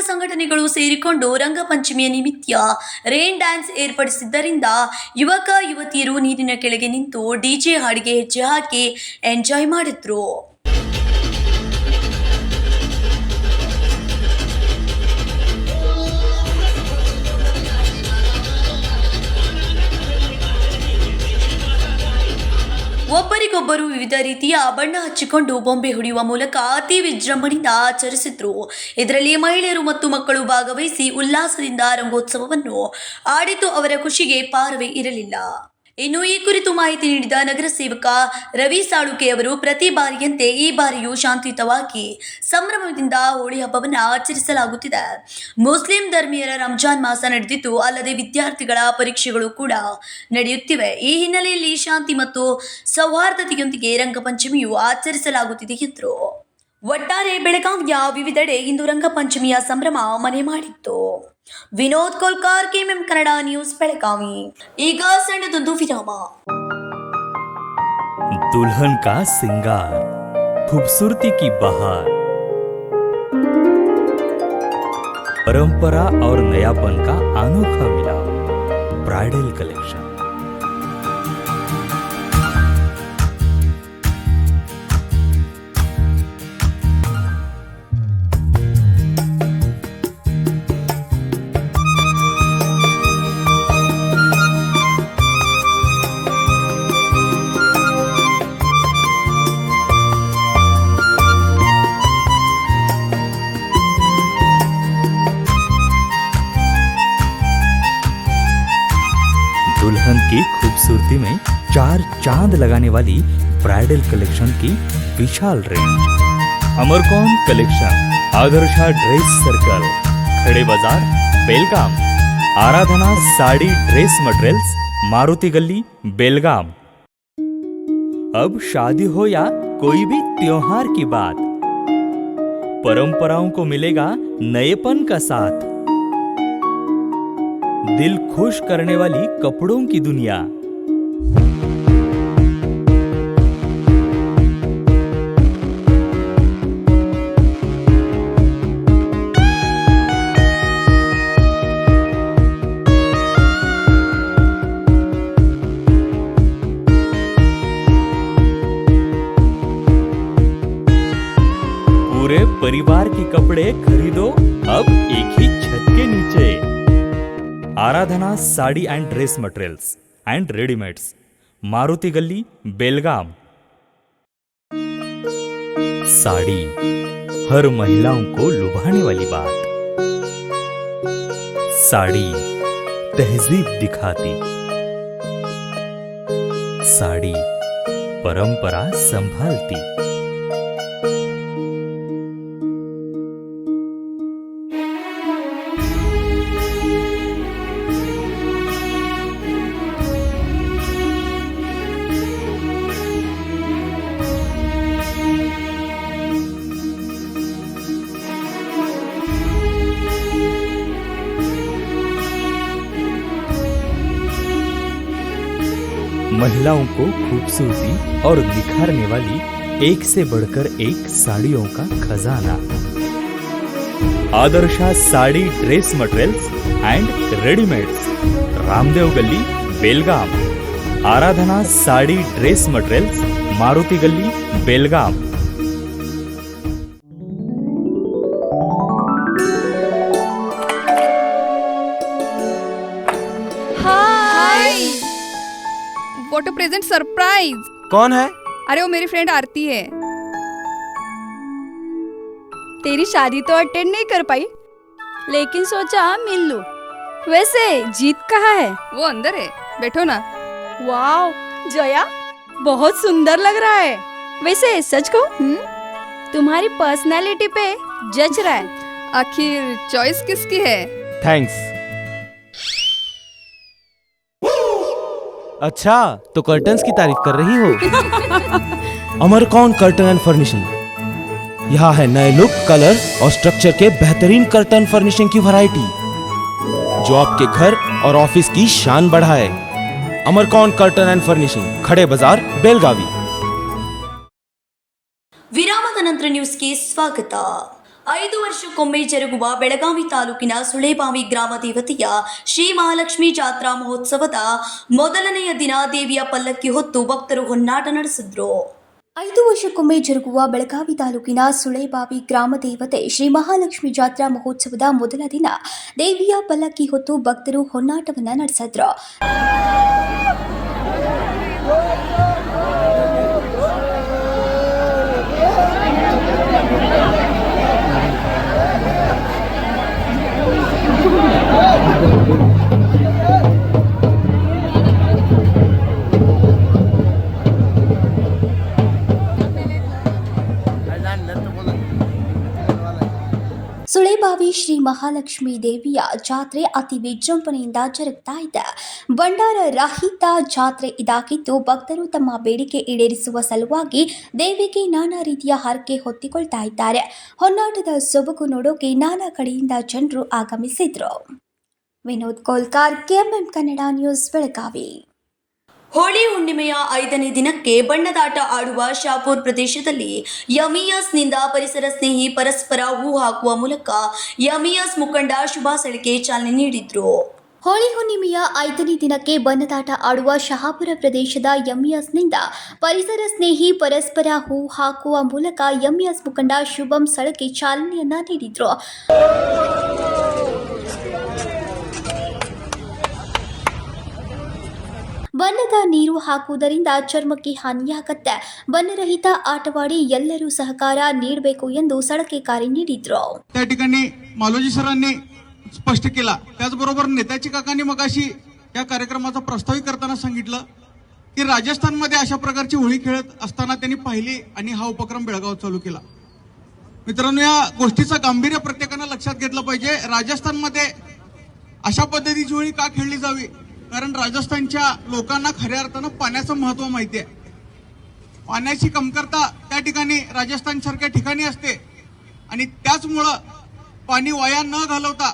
S1: ಸಂಘಟನೆಗಳು ಸೇರಿಕೊಂಡು ರಂಗಪಂಚಮಿಯ ನಿಮಿತ್ತ ರೇನ್ ಡ್ಯಾನ್ಸ್ ಏರ್ಪಡಿಸಿದ್ದರಿಂದ ಯುವಕ ಯುವತಿಯರು ನೀರಿನ ಕೆಳಗೆ ನಿಂತು DJ ಹಾಡಿಗೆ ಹೆಜ್ಜೆ ಹಾಕಿ ಎಂಜಾಯ್ ಮಾಡಿದ್ರು. ಒಬ್ಬರಿಗೊಬ್ಬರು ವಿವಿಧ ರೀತಿಯ ಬಣ್ಣ ಹಚ್ಚಿಕೊಂಡು ಬೊಂಬೆ ಹೊಡೆಯುವ ಮೂಲಕ ಅತಿ ವಿಜೃಂಭಣೆಯಿಂದ ಆಚರಿಸಿದ್ರು. ಇದರಲ್ಲಿ ಮಹಿಳೆಯರು ಮತ್ತು ಮಕ್ಕಳು ಭಾಗವಹಿಸಿ ಉಲ್ಲಾಸದಿಂದ ರಂಗೋತ್ಸವವನ್ನು ಆಡಿದ್ದು ಅವರ ಖುಷಿಗೆ ಪಾರವೇ ಇರಲಿಲ್ಲ. ಇನ್ನು ಈ ಕುರಿತು ಮಾಹಿತಿ ನೀಡಿದ ನಗರ ಸೇವಕ ರವಿ ಸಾಳುಕೆ ಅವರು ಪ್ರತಿ ಬಾರಿಯಂತೆ ಈ ಬಾರಿಯೂ ಶಾಂತಿಯುತವಾಗಿ ಸಂಭ್ರಮದಿಂದ ಹೋಳಿ ಹಬ್ಬವನ್ನು ಆಚರಿಸಲಾಗುತ್ತಿದೆ. ಮುಸ್ಲಿಂ ಧರ್ಮೀಯರ ರಂಜಾನ್ ಮಾಸ ನಡೆದಿದ್ದು, ಅಲ್ಲದೆ ವಿದ್ಯಾರ್ಥಿಗಳ ಪರೀಕ್ಷೆಗಳು ಕೂಡ ನಡೆಯುತ್ತಿವೆ. ಈ ಹಿನ್ನೆಲೆಯಲ್ಲಿ ಶಾಂತಿ ಮತ್ತು ಸೌಹಾರ್ದತೆಯೊಂದಿಗೆ ರಂಗಪಂಚಮಿಯು ಆಚರಿಸಲಾಗುತ್ತಿದೆ ಎಂದರು. ಒಟ್ಟಾರೆ ಬೆಳಗಾವಿಯ ವಿವಿಧೆಡೆ ಇಂದು ರಂಗಪಂಚಮಿಯ ಸಂಭ್ರಮ ಮನೆ ಮಾಡಿತ್ತು. Vinod Kolkar, KMM Kannada news, Belagavi. ಈಗ ಸಣ್ಣದೊಂದು ವಿರಾಮ.
S9: दुल्हन का सिंगार, खूबसूरती की बहार, परंपरा और नयापन का अनोखा मिलाप, ब्राइडल कलेक्शन। खूबसूरती में 4 चांद लगाने वाली ब्राइडल कलेक्शन की विशाल रेंज। अमरकौन collection, Adarsha dress circle, Khade Bazaar, Belgaum. Aradhana sari dress materials, Maruti Galli, Belgaum. अब शादी हो या कोई भी त्योहार की बात, परंपराओं को मिलेगा नएपन का साथ। दिल खुश करने वाली कपड़ों की दुनिया। पूरे परिवार के कपड़े खरीदो अब एक ही छत के नीचे। Aradhana sari and dress materials and readymades, Maruti Galli, Belgaum. Sari हर महिलाओं को लुभाने वाली बात। साड़ी तहजीब दिखाती, साड़ी परंपरा संभालती। महिलाओं को खूबसूरती और निखारने वाली एक से बढ़कर एक साड़ियों का खजाना। Adarsha sari dress materials and readymades, Ramdev Galli, Belgaum. Aradhana sari dress materials, Maruti Galli, Belgaum.
S10: What a present surprise.
S11: कौन है?
S10: अरे वो मेरी फ्रेंड आरती है।
S12: तेरी शादी तो अटेंड नहीं कर पाई, लेकिन सोचा मिल लूं। वैसे जीत कहाँ है?
S10: वो अंदर है, बैठो ना।
S12: वाओ जया, बहुत सुंदर लग रहा है। वैसे सच कहूं, तुम्हारी पर्सनालिटी पे जज रहा है।
S10: आखिर चॉइस किसकी है?
S11: थैंक्स। अच्छा, तो कर्टन्स की तारीफ कर रही हो? अमरकौन कर्टन एंड फर्निशिंग। यहाँ है नए लुक, कलर और स्ट्रक्चर के बेहतरीन कर्टन फर्निशिंग की वैरायटी, जो आपके घर और ऑफिस की शान बढ़ाए। अमरकौन कर्टन एंड फर्निशिंग, खड़े बाजार, बेलगावी।
S1: ವಿರಾಮದ ನಂತರ ನ್ಯೂಸ್ಗೆ ಸ್ವಾಗತ. 5 ವರ್ಷಕ್ಕೊಮ್ಮೆ ಜರುಗುವ ಬೆಳಗಾವಿ ತಾಲೂಕಿನ ಸುಳೇಬಾವಿ ಗ್ರಾಮ ದೇವತೆಯ ಶ್ರೀ ಮಹಾಲಕ್ಷ್ಮಿ ಜಾತ್ರಾ ಮಹೋತ್ಸವದ ಮೊದಲನೆಯ ದಿನ ದೇವಿಯ ಪಲ್ಲಕ್ಕಿ ಹೊತ್ತು ಭಕ್ತರು ಹೊನ್ನಾಟ ನಡೆಸಿದ್ರು. 5 ವರ್ಷಕ್ಕೊಮ್ಮೆ ಜರುಗುವ ಬೆಳಗಾವಿ ತಾಲೂಕಿನ ಸುಳೇಬಾವಿ ಗ್ರಾಮ ದೇವತೆ ಶ್ರೀ ಮಹಾಲಕ್ಷ್ಮಿ ಜಾತ್ರಾ ಮಹೋತ್ಸವದ ಮೊದಲ ದಿನ ದೇವಿಯ ಪಲ್ಲಕ್ಕಿ ಹೊತ್ತು ಭಕ್ತರು ಹೊನ್ನಾಟವನ್ನ ನಡೆಸಿದ್ರು. ಸುಳೇಬಾವಿ ಶ್ರೀ ಮಹಾಲಕ್ಷ್ಮಿ ದೇವಿಯ ಜಾತ್ರೆ ಅತಿ ವಿಜೃಂಭಣೆಯಿಂದ ಜರುಗ್ತಾ ಇದೆ. ಭಂಡಾರ ರಹಿತ ಜಾತ್ರೆ ಇದಾಗಿದ್ದು, ಭಕ್ತರು ತಮ್ಮ ಬೇಡಿಕೆ ಈಡೇರಿಸುವ ಸಲುವಾಗಿ ದೇವಿಗೆ ನಾನಾ ರೀತಿಯ ಹರಕೆ ಹೊತ್ತಿಕೊಳ್ತಾ ಇದ್ದಾರೆ. ಹೊನ್ನಾಟದ ಸೊಬಗು ನೋಡೋಕೆ ನಾನಾ ಕಡೆಯಿಂದ ಜನರು ಆಗಮಿಸಿದ್ರು. Vinod Kolkar, KMM Kannada news, Belagavi. ಹೋಳಿ ಹುಣ್ಣಿಮೆಯ 5ನೇ ದಿನಕ್ಕೆ ಬಣ್ಣದಾಟ ಆಡುವ ಶಾಪುರ್ ಪ್ರದೇಶದಲ್ಲಿ ಎಂಇಎಸ್ನಿಂದ ಪರಿಸರ ಸ್ನೇಹಿ ಪರಸ್ಪರ ಹೂ ಹಾಕುವ ಮೂಲಕ ಎಂಇಎಸ್ ಮುಖಂಡ ಶುಭಾಸಳಿಗೆ ಚಾಲನೆ ನೀಡಿದ್ರು. ಹೋಳಿ ಹುಣ್ಣಿಮೆಯ 5ನೇ ದಿನಕ್ಕೆ ಬಣ್ಣದಾಟ ಆಡುವ ಶಹಾಪುರ ಪ್ರದೇಶದ ಎಂಇಎಸ್ನಿಂದ ಪರಿಸರ ಸ್ನೇಹಿ ಪರಸ್ಪರ ಹೂ ಹಾಕುವ ಮೂಲಕ ಎಂಇಎಸ್ ಮುಖಂಡ ಶುಭಂ ಸಳಕೆ ಚಾಲನೆಯನ್ನ ನೀಡಿದ್ರು. ಬಣ್ಣದ ನೀರು ಹಾಕುವುದರಿಂದ ಚರ್ಮಕ್ಕೆ ಹಾನಿಯಾಗತ್ತೆ. बन्नरहित आटवाडी ಎಲ್ಲರೂ ಸಹಕಾರ ನೀಡಬೇಕು ಎಂದು सळके कार्य ನೀಡಿದ್ರು.
S13: त्या ठिकाणी मालोजी सरांनी स्पष्ट केला. त्याचबरोबर नेताजी काकांनी मगाशी या कार्यक्रमाचा प्रस्तावित करताना सांगितलं की राजस्थानमध्ये अशा प्रकारची होळी खेळत असताना त्यांनी पाहिली आणि हा उपक्रम बेळगावात चालू केला. मित्रांनो, या गोष्टीचं गांभीर्य प्रत्येकानं लक्षात घेतलं पाहिजे. राजस्थानमध्ये अशा पद्धतीची होळी का खेळली जावी? कारण राजस्थानच्या लोकांना खऱ्या अर्थानं पाण्याचं महत्व माहिती आहे. पाण्याची कमतरता त्या ठिकाणी राजस्थान सारख्या ठिकाणी असते आणि त्याचमुळं पाणी वाया न घालवता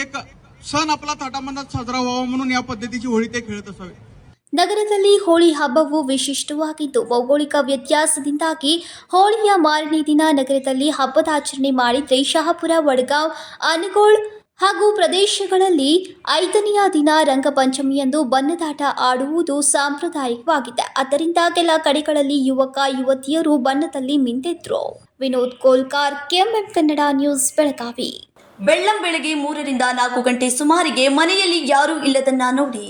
S13: एक सण आपला थाटामाटात साजरा व्हावा म्हणून या पद्धतीची होळी ते खेळत असावे.
S1: ನಗರದಲ್ಲಿ ಹೋಳಿ ಹಬ್ಬವು ವಿಶಿಷ್ಟವಾಗಿದ್ದು ಭೌಗೋಳಿಕ ವ್ಯತ್ಯಾಸದಿಂದಾಗಿ ಹೋಳಿಯ ಮಾರನೇ ದಿನ ನಗರದಲ್ಲಿ ಹಬ್ಬದ ಆಚರಣೆ ಮಾಡಿದ್ರೆ ಶಹಾಪುರ, ವಡಗಾಂವ್, ಅನಗೋಳ್ ಹಾಗೂ ಪ್ರದೇಶಗಳಲ್ಲಿ 5ನೆಯ ದಿನ ರಂಗಪಂಚಮಿಯಂದು ಬಣ್ಣದಾಟ ಆಡುವುದು ಸಾಂಪ್ರದಾಯಿಕವಾಗಿದೆ. ಆದ್ದರಿಂದ ಕೆಲ ಕಡೆಗಳಲ್ಲಿ ಯುವಕ ಯುವತಿಯರು ಬಣ್ಣದಲ್ಲಿ ಮಿಂದೆದ್ರು. Vinod Kolkar, KMM Kannada news, Belagavi. ಬೆಳ್ಳಂ ಬೆಳಗ್ಗೆ 3-4 ಗಂಟೆ ಸುಮಾರಿಗೆ ಮನೆಯಲ್ಲಿ ಯಾರೂ ಇಲ್ಲದನ್ನ ನೋಡಿ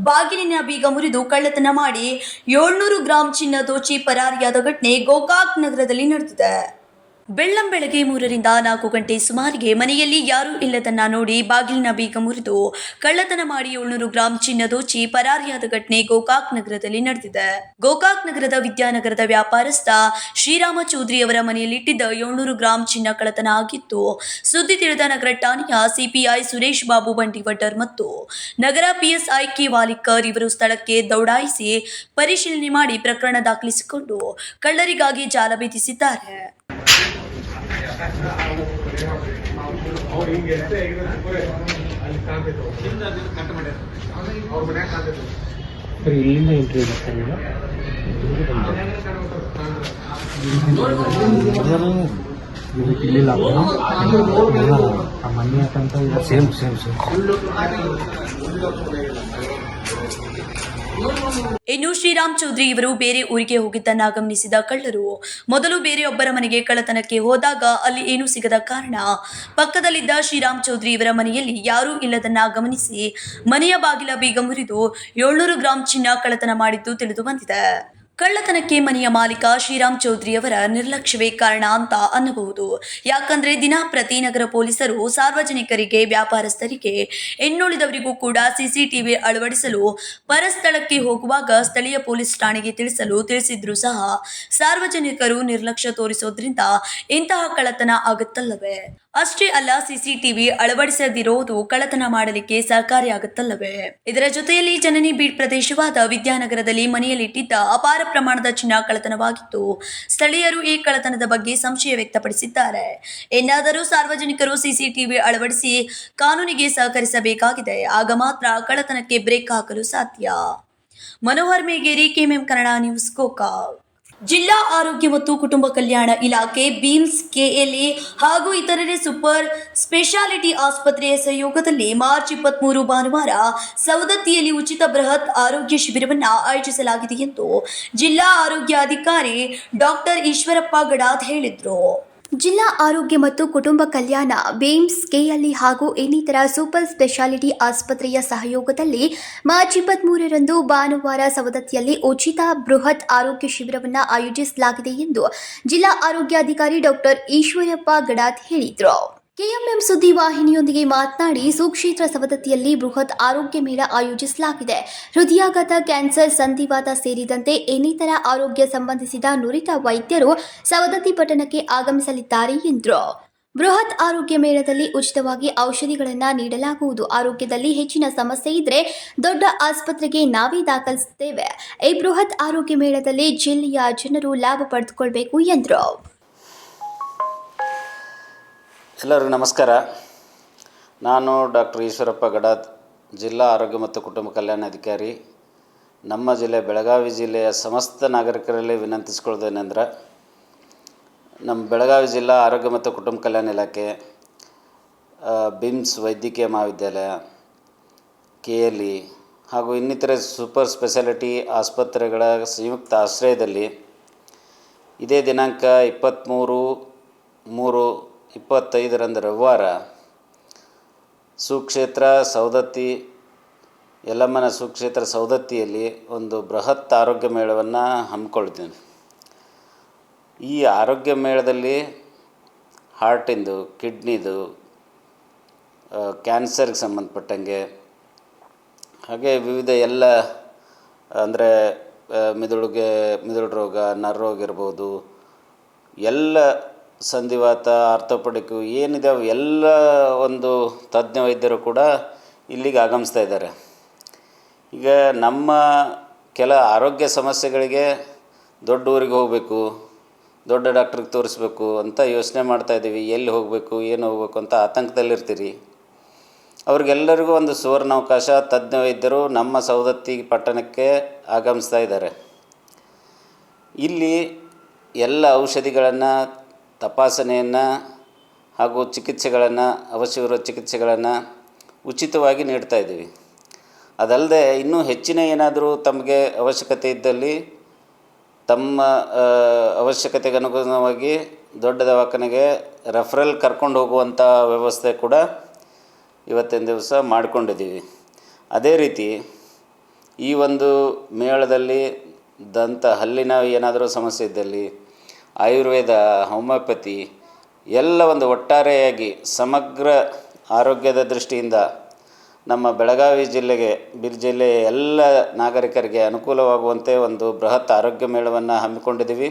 S1: ಬಾಗಿಲಿನ ಬೀಗ ಮುರಿದು ಕಳ್ಳತನ ಮಾಡಿ 700 ಗ್ರಾಂ ಚಿನ್ನ ದೋಚಿ ಪರಾರಿಯಾದ ಘಟನೆ ಗೋಕಾಕ್ ನಗರದಲ್ಲಿ ನಡೆದಿದೆ. ಬೆಳ್ಳಂ ಬೆಳಗ್ಗೆ 3-4 ಗಂಟೆ ಸುಮಾರಿಗೆ ಮನೆಯಲ್ಲಿ ಯಾರೂ ಇಲ್ಲದನ್ನ ನೋಡಿ ಬಾಗಿಲಿನ ಬೀಗ ಮುರಿದು ಕಳ್ಳತನ ಮಾಡಿ 700 ಗ್ರಾಂ ಚಿನ್ನ ದೋಚಿ ಪರಾರಿಯಾದ ಘಟನೆ ಗೋಕಾಕ್ ನಗರದಲ್ಲಿ ನಡೆದಿದೆ. ಗೋಕಾಕ್ ನಗರದ ವಿದ್ಯಾನಗರದ ವ್ಯಾಪಾರಸ್ಥ ಶ್ರೀರಾಮ ಚೌಧರಿ ಅವರ ಮನೆಯಲ್ಲಿಟ್ಟಿದ್ದ 700 ಗ್ರಾಂ ಚಿನ್ನ ಕಳ್ಳತನ ಆಗಿತ್ತು. ಸುದ್ದಿ ತಿಳಿದ ನಗರ ಠಾಣೆಯ ಸಿಪಿಐ ಸುರೇಶ್ ಬಾಬು ಬಂಡಿವಡ್ಡರ್ ಮತ್ತು ನಗರ ಪಿಎಸ್ಐ ಕೆ ವಾಲಿಕರ್ ಇವರು ಸ್ಥಳಕ್ಕೆ ದೌಡಾಯಿಸಿ ಪರಿಶೀಲನೆ ಮಾಡಿ ಪ್ರಕರಣ ದಾಖಲಿಸಿಕೊಂಡು ಕಳ್ಳರಿಗಾಗಿ ಜಾಲ ಭೇದಿಸಿದ್ದಾರೆ.
S3: ಇಲ್ಲಿಂದ ಎಂಟ್ರಿ ಸೇಮ್
S1: ಇನ್ನು ಶ್ರೀರಾಮ್ ಚೌಧರಿ ಇವರು ಬೇರೆ ಊರಿಗೆ ಹೋಗಿದ್ದನ್ನ ಗಮನಿಸಿದ ಕಳ್ಳರು ಮೊದಲು ಬೇರೆಯೊಬ್ಬರ ಮನೆಗೆ ಕಳ್ಳತನಕ್ಕೆ ಹೋದಾಗ ಅಲ್ಲಿ ಏನೂ ಸಿಗದ ಕಾರಣ ಪಕ್ಕದಲ್ಲಿದ್ದ ಶ್ರೀರಾಮ್ ಚೌಧರಿ ಇವರ ಮನೆಯಲ್ಲಿ ಯಾರೂ ಇಲ್ಲದನ್ನ ಗಮನಿಸಿ ಮನೆಯ ಬಾಗಿಲ ಬೀಗ ಮುರಿದು 700 ಗ್ರಾಂ ಚಿನ್ನ ಕಳ್ಳತನ ಮಾಡಿದ್ದು ತಿಳಿದು ಬಂದಿದೆ. ಕಳ್ಳತನಕ್ಕೆ ಮನೆಯ ಮಾಲೀಕ ಶ್ರೀರಾಮ್ ಚೌಧರಿ ಅವರ ನಿರ್ಲಕ್ಷ್ಯವೇ ಕಾರಣ ಅಂತ ಅನ್ನಬಹುದು. ಯಾಕಂದ್ರೆ ದಿನಪ್ರತಿ ನಗರ ಪೊಲೀಸರು ಸಾರ್ವಜನಿಕರಿಗೆ, ವ್ಯಾಪಾರಸ್ಥರಿಗೆ, ಇನ್ನುಳಿದವರಿಗೂ ಕೂಡ ಸಿಸಿಟಿವಿ ಅಳವಡಿಸಲು ಪರಸ್ಥಳಕ್ಕೆ ಹೋಗುವಾಗ ಸ್ಥಳೀಯ ಪೊಲೀಸ್ ಠಾಣೆಗೆ ತಿಳಿಸಿದ್ರೂ ಸಹ ಸಾರ್ವಜನಿಕರು ನಿರ್ಲಕ್ಷ್ಯ ತೋರಿಸೋದ್ರಿಂದ ಇಂತಹ ಕಳ್ಳತನ ಆಗುತ್ತಲ್ಲವೇ? ಅಷ್ಟೇ ಅಲ್ಲ, ಸಿಸಿಟಿವಿ ಅಳವಡಿಸದಿರೋದು ಕಳ್ಳತನ ಮಾಡಲಿಕ್ಕೆ ಸಹಕಾರಿಯಾಗುತ್ತಲ್ಲವೇ? ಇದರ ಜೊತೆಯಲ್ಲಿ ಜನನಿ ಬೀಟ್ ಪ್ರದೇಶವಾದ ವಿದ್ಯಾನಗರದಲ್ಲಿ ಮನೆಯಲ್ಲಿಟ್ಟಿದ್ದ ಅಪಾರ ಪ್ರಮಾಣದ ಚಿನ್ನ ಕಳ್ಳತನವಾಗಿತ್ತು. ಸ್ಥಳೀಯರು ಈ ಕಳ್ಳತನದ ಬಗ್ಗೆ ಸಂಶಯ ವ್ಯಕ್ತಪಡಿಸಿದ್ದಾರೆ. ಇನ್ನಾದರೂ ಸಾರ್ವಜನಿಕರು ಸಿಸಿಟಿವಿ ಅಳವಡಿಸಿ ಕಾನೂನಿಗೆ ಸಹಕರಿಸಬೇಕಾಗಿದೆ. ಆಗ ಮಾತ್ರ ಕಳ್ಳತನಕ್ಕೆ ಬ್ರೇಕ್ ಹಾಕಲು ಸಾಧ್ಯ. Manohar Megeri, KMM Kannada news, Gokak. ಜಿಲ್ಲಾ ಆರೋಗ್ಯ ಮತ್ತು ಕುಟುಂಬ ಕಲ್ಯಾಣ ಇಲಾಖೆ, ಬಿಮ್ಸ್, ಕೆಎಲ್ಇ ಹಾಗೂ ಇತರೆ ಸೂಪರ್ ಸ್ಪೆಷಾಲಿಟಿ ಆಸ್ಪತ್ರೆಯ ಸಹಯೋಗದಲ್ಲಿ ಮಾರ್ಚ್ 23 ಭಾನುವಾರ ಸವದತ್ತಿಯಲ್ಲಿ ಉಚಿತ ಬೃಹತ್ ಆರೋಗ್ಯ ಶಿಬಿರವನ್ನು ಆಯೋಜಿಸಲಾಗಿದೆ ಎಂದು ಜಿಲ್ಲಾ ಆರೋಗ್ಯಾಧಿಕಾರಿ ಡಾಕ್ಟರ್ ಈಶ್ವರಪ್ಪ ಗಡಾದ್ ಹೇಳಿದರು. ಜಿಲ್ಲಾ ಆರೋಗ್ಯ ಮತ್ತು ಕುಟುಂಬ ಕಲ್ಯಾಣ, ಬೇಮ್ಸ್, ಕೆಎಲ್ಇ ಹಾಗೂ ಇನ್ನಿತರ ಸೂಪರ್ ಸ್ಪೆಷಾಲಿಟಿ ಆಸ್ಪತ್ರೆಯ ಸಹಯೋಗದಲ್ಲಿ ಮಾರ್ಚ್ 23ರಂದು ಭಾನುವಾರ ಸವದತ್ತಿಯಲ್ಲಿ ಉಚಿತ ಬೃಹತ್ ಆರೋಗ್ಯ ಶಿಬಿರವನ್ನು ಆಯೋಜಿಸಲಾಗಿದೆ ಎಂದು ಜಿಲ್ಲಾ ಆರೋಗ್ಯಾಧಿಕಾರಿ ಡಾಕ್ಟರ್ ಈಶ್ವರಪ್ಪ ಗಡಾದ್ ಹೇಳಿದರು. ಕೆಎಂಎಂ ಸುದ್ದಿ ವಾಹಿನಿಯೊಂದಿಗೆ ಮಾತನಾಡಿ, ಸುಕ್ಷೇತ್ರ ಸವದತ್ತಿಯಲ್ಲಿ ಬೃಹತ್ ಆರೋಗ್ಯ ಮೇಳ ಆಯೋಜಿಸಲಾಗಿದೆ. ಹೃದಯಾಘಾತ, ಕ್ಯಾನ್ಸರ್, ಸಂಧಿವಾತ ಸೇರಿದಂತೆ ಇನ್ನಿತರ ಆರೋಗ್ಯ ಸಂಬಂಧಿಸಿದ ನುರಿತ ವೈದ್ಯರು ಸವದತ್ತಿ ಪಟ್ಟಣಕ್ಕೆ ಆಗಮಿಸಲಿದ್ದಾರೆ ಎಂದರು. ಬೃಹತ್ ಆರೋಗ್ಯ ಮೇಳದಲ್ಲಿ ಉಚಿತವಾಗಿ ಔಷಧಿಗಳನ್ನು ನೀಡಲಾಗುವುದು. ಆರೋಗ್ಯದಲ್ಲಿ ಹೆಚ್ಚಿನ ಸಮಸ್ಯೆ ಇದ್ದರೆ ದೊಡ್ಡ ಆಸ್ಪತ್ರೆಗೆ ನಾವೇ ದಾಖಲಿಸುತ್ತೇವೆ. ಈ ಬೃಹತ್ ಆರೋಗ್ಯ ಮೇಳದಲ್ಲಿ ಜಿಲ್ಲೆಯ ಜನರು ಲಾಭ ಪಡೆದುಕೊಳ್ಳಬೇಕು ಎಂದರು.
S14: ಎಲ್ಲರಿಗೂ ನಮಸ್ಕಾರ. ನಾನು ಡಾಕ್ಟರ್ ಈಶ್ವರಪ್ಪ ಗಡಾದ್, ಜಿಲ್ಲಾ ಆರೋಗ್ಯ ಮತ್ತು ಕುಟುಂಬ ಕಲ್ಯಾಣಾಧಿಕಾರಿ. ನಮ್ಮ ಜಿಲ್ಲೆ ಬೆಳಗಾವಿ ಜಿಲ್ಲೆಯ ಸಮಸ್ತ ನಾಗರಿಕರಲ್ಲಿ ವಿನಂತಿಸಿಕೊಳ್ಳೋದೇನೆಂದ್ರೆ, ನಮ್ಮ ಬೆಳಗಾವಿ ಜಿಲ್ಲಾ ಆರೋಗ್ಯ ಮತ್ತು ಕುಟುಂಬ ಕಲ್ಯಾಣ ಇಲಾಖೆ, ಬಿಮ್ಸ್ ವೈದ್ಯಕೀಯ ಮಹಾವಿದ್ಯಾಲಯ, ಕೆಎಲ್ಇ ಹಾಗೂ ಇನ್ನಿತರೆ ಸೂಪರ್ ಸ್ಪೆಷಾಲಿಟಿ ಆಸ್ಪತ್ರೆಗಳ ಸಂಯುಕ್ತ ಆಶ್ರಯದಲ್ಲಿ ಇದೇ ದಿನಾಂಕ 23/3/25 ರವಿವಾರ ಸುಕ್ಷೇತ್ರ ಸವದತ್ತಿ, ಯಲ್ಲಮ್ಮನ ಸುಕ್ಷೇತ್ರ ಸವದತ್ತಿಯಲ್ಲಿ ಒಂದು ಬೃಹತ್ ಆರೋಗ್ಯ ಮೇಳವನ್ನು ಹಮ್ಮಿಕೊಳ್ತೀನಿ. ಈ ಆರೋಗ್ಯ ಮೇಳದಲ್ಲಿ ಹಾರ್ಟಿಂದು, ಕಿಡ್ನಿದು, ಕ್ಯಾನ್ಸರ್ಗೆ ಸಂಬಂಧಪಟ್ಟಂಗೆ ಹಾಗೆ ವಿವಿಧ ಎಲ್ಲ ಅಂದರೆ ಮಿದುಳು ರೋಗ, ನರರೋಗ ಇರ್ಬೋದು, ಎಲ್ಲ ಸಂಧಿವಾತ, ಆರ್ಥೋಪೆಡಿಕ್ಕು ಏನಿದಾವೆ ಎಲ್ಲ ಒಂದು ತಜ್ಞ ವೈದ್ಯರು ಕೂಡ ಇಲ್ಲಿಗೆ ಆಗಮಿಸ್ತಾ ಇದ್ದಾರೆ. ಈಗ ನಮ್ಮ ಕೆಲ ಆರೋಗ್ಯ ಸಮಸ್ಯೆಗಳಿಗೆ ದೊಡ್ಡ ಊರಿಗೆ ಹೋಗಬೇಕು, ದೊಡ್ಡ ಡಾಕ್ಟ್ರಿಗೆ ತೋರಿಸ್ಬೇಕು ಅಂತ ಯೋಚನೆ ಮಾಡ್ತಾಯಿದ್ದೀವಿ. ಎಲ್ಲಿ ಹೋಗಬೇಕು, ಏನು ಹೋಗಬೇಕು ಅಂತ ಆತಂಕದಲ್ಲಿರ್ತೀರಿ. ಅವ್ರಿಗೆಲ್ಲರಿಗೂ ಒಂದು ಸುವರ್ಣಾವಕಾಶ. ತಜ್ಞ ವೈದ್ಯರು ನಮ್ಮ ಸವದತ್ತಿ ಪಟ್ಟಣಕ್ಕೆ ಆಗಮಿಸ್ತಾ ಇದ್ದಾರೆ. ಇಲ್ಲಿ ಎಲ್ಲ ಔಷಧಿಗಳನ್ನು, ತಪಾಸಣೆಯನ್ನು ಹಾಗೂ ಚಿಕಿತ್ಸೆಗಳನ್ನು, ಅವಶ್ಯವಿರುವ ಚಿಕಿತ್ಸೆಗಳನ್ನು ಉಚಿತವಾಗಿ ನೀಡ್ತಾ ಇದ್ದೀವಿ. ಅದಲ್ಲದೆ ಇನ್ನೂ ಹೆಚ್ಚಿನ ಏನಾದರೂ ತಮಗೆ ಅವಶ್ಯಕತೆ ಇದ್ದಲ್ಲಿ ತಮ್ಮ ಅವಶ್ಯಕತೆಗೆ ಅನುಗುಣವಾಗಿ ದೊಡ್ಡ ದವಾಖಾನೆಗೆ ರೆಫರಲ್ ಕರ್ಕೊಂಡು ಹೋಗುವಂಥ ವ್ಯವಸ್ಥೆ ಕೂಡ ಇವತ್ತಿನ ದಿವಸ ಮಾಡಿಕೊಂಡಿದ್ದೀವಿ. ಅದೇ ರೀತಿ ಈ ಒಂದು ಮೇಳದಲ್ಲಿ ಹಲ್ಲಿನ ಏನಾದರೂ ಸಮಸ್ಯೆ ಇದ್ದಲ್ಲಿ ಆಯುರ್ವೇದ, ಹೋಮಿಯೋಪತಿ ಎಲ್ಲ ಒಂದು ಒಟ್ಟಾರೆಯಾಗಿ ಸಮಗ್ರ ಆರೋಗ್ಯದ ದೃಷ್ಟಿಯಿಂದ ನಮ್ಮ ಬೆಳಗಾವಿ ಜಿಲ್ಲೆಗೆ, ಜಿಲ್ಲೆಯ ಎಲ್ಲ ನಾಗರಿಕರಿಗೆ ಅನುಕೂಲವಾಗುವಂತೆ ಒಂದು ಬೃಹತ್ ಆರೋಗ್ಯ ಮೇಳವನ್ನು ಹಮ್ಮಿಕೊಂಡಿದ್ದೀವಿ.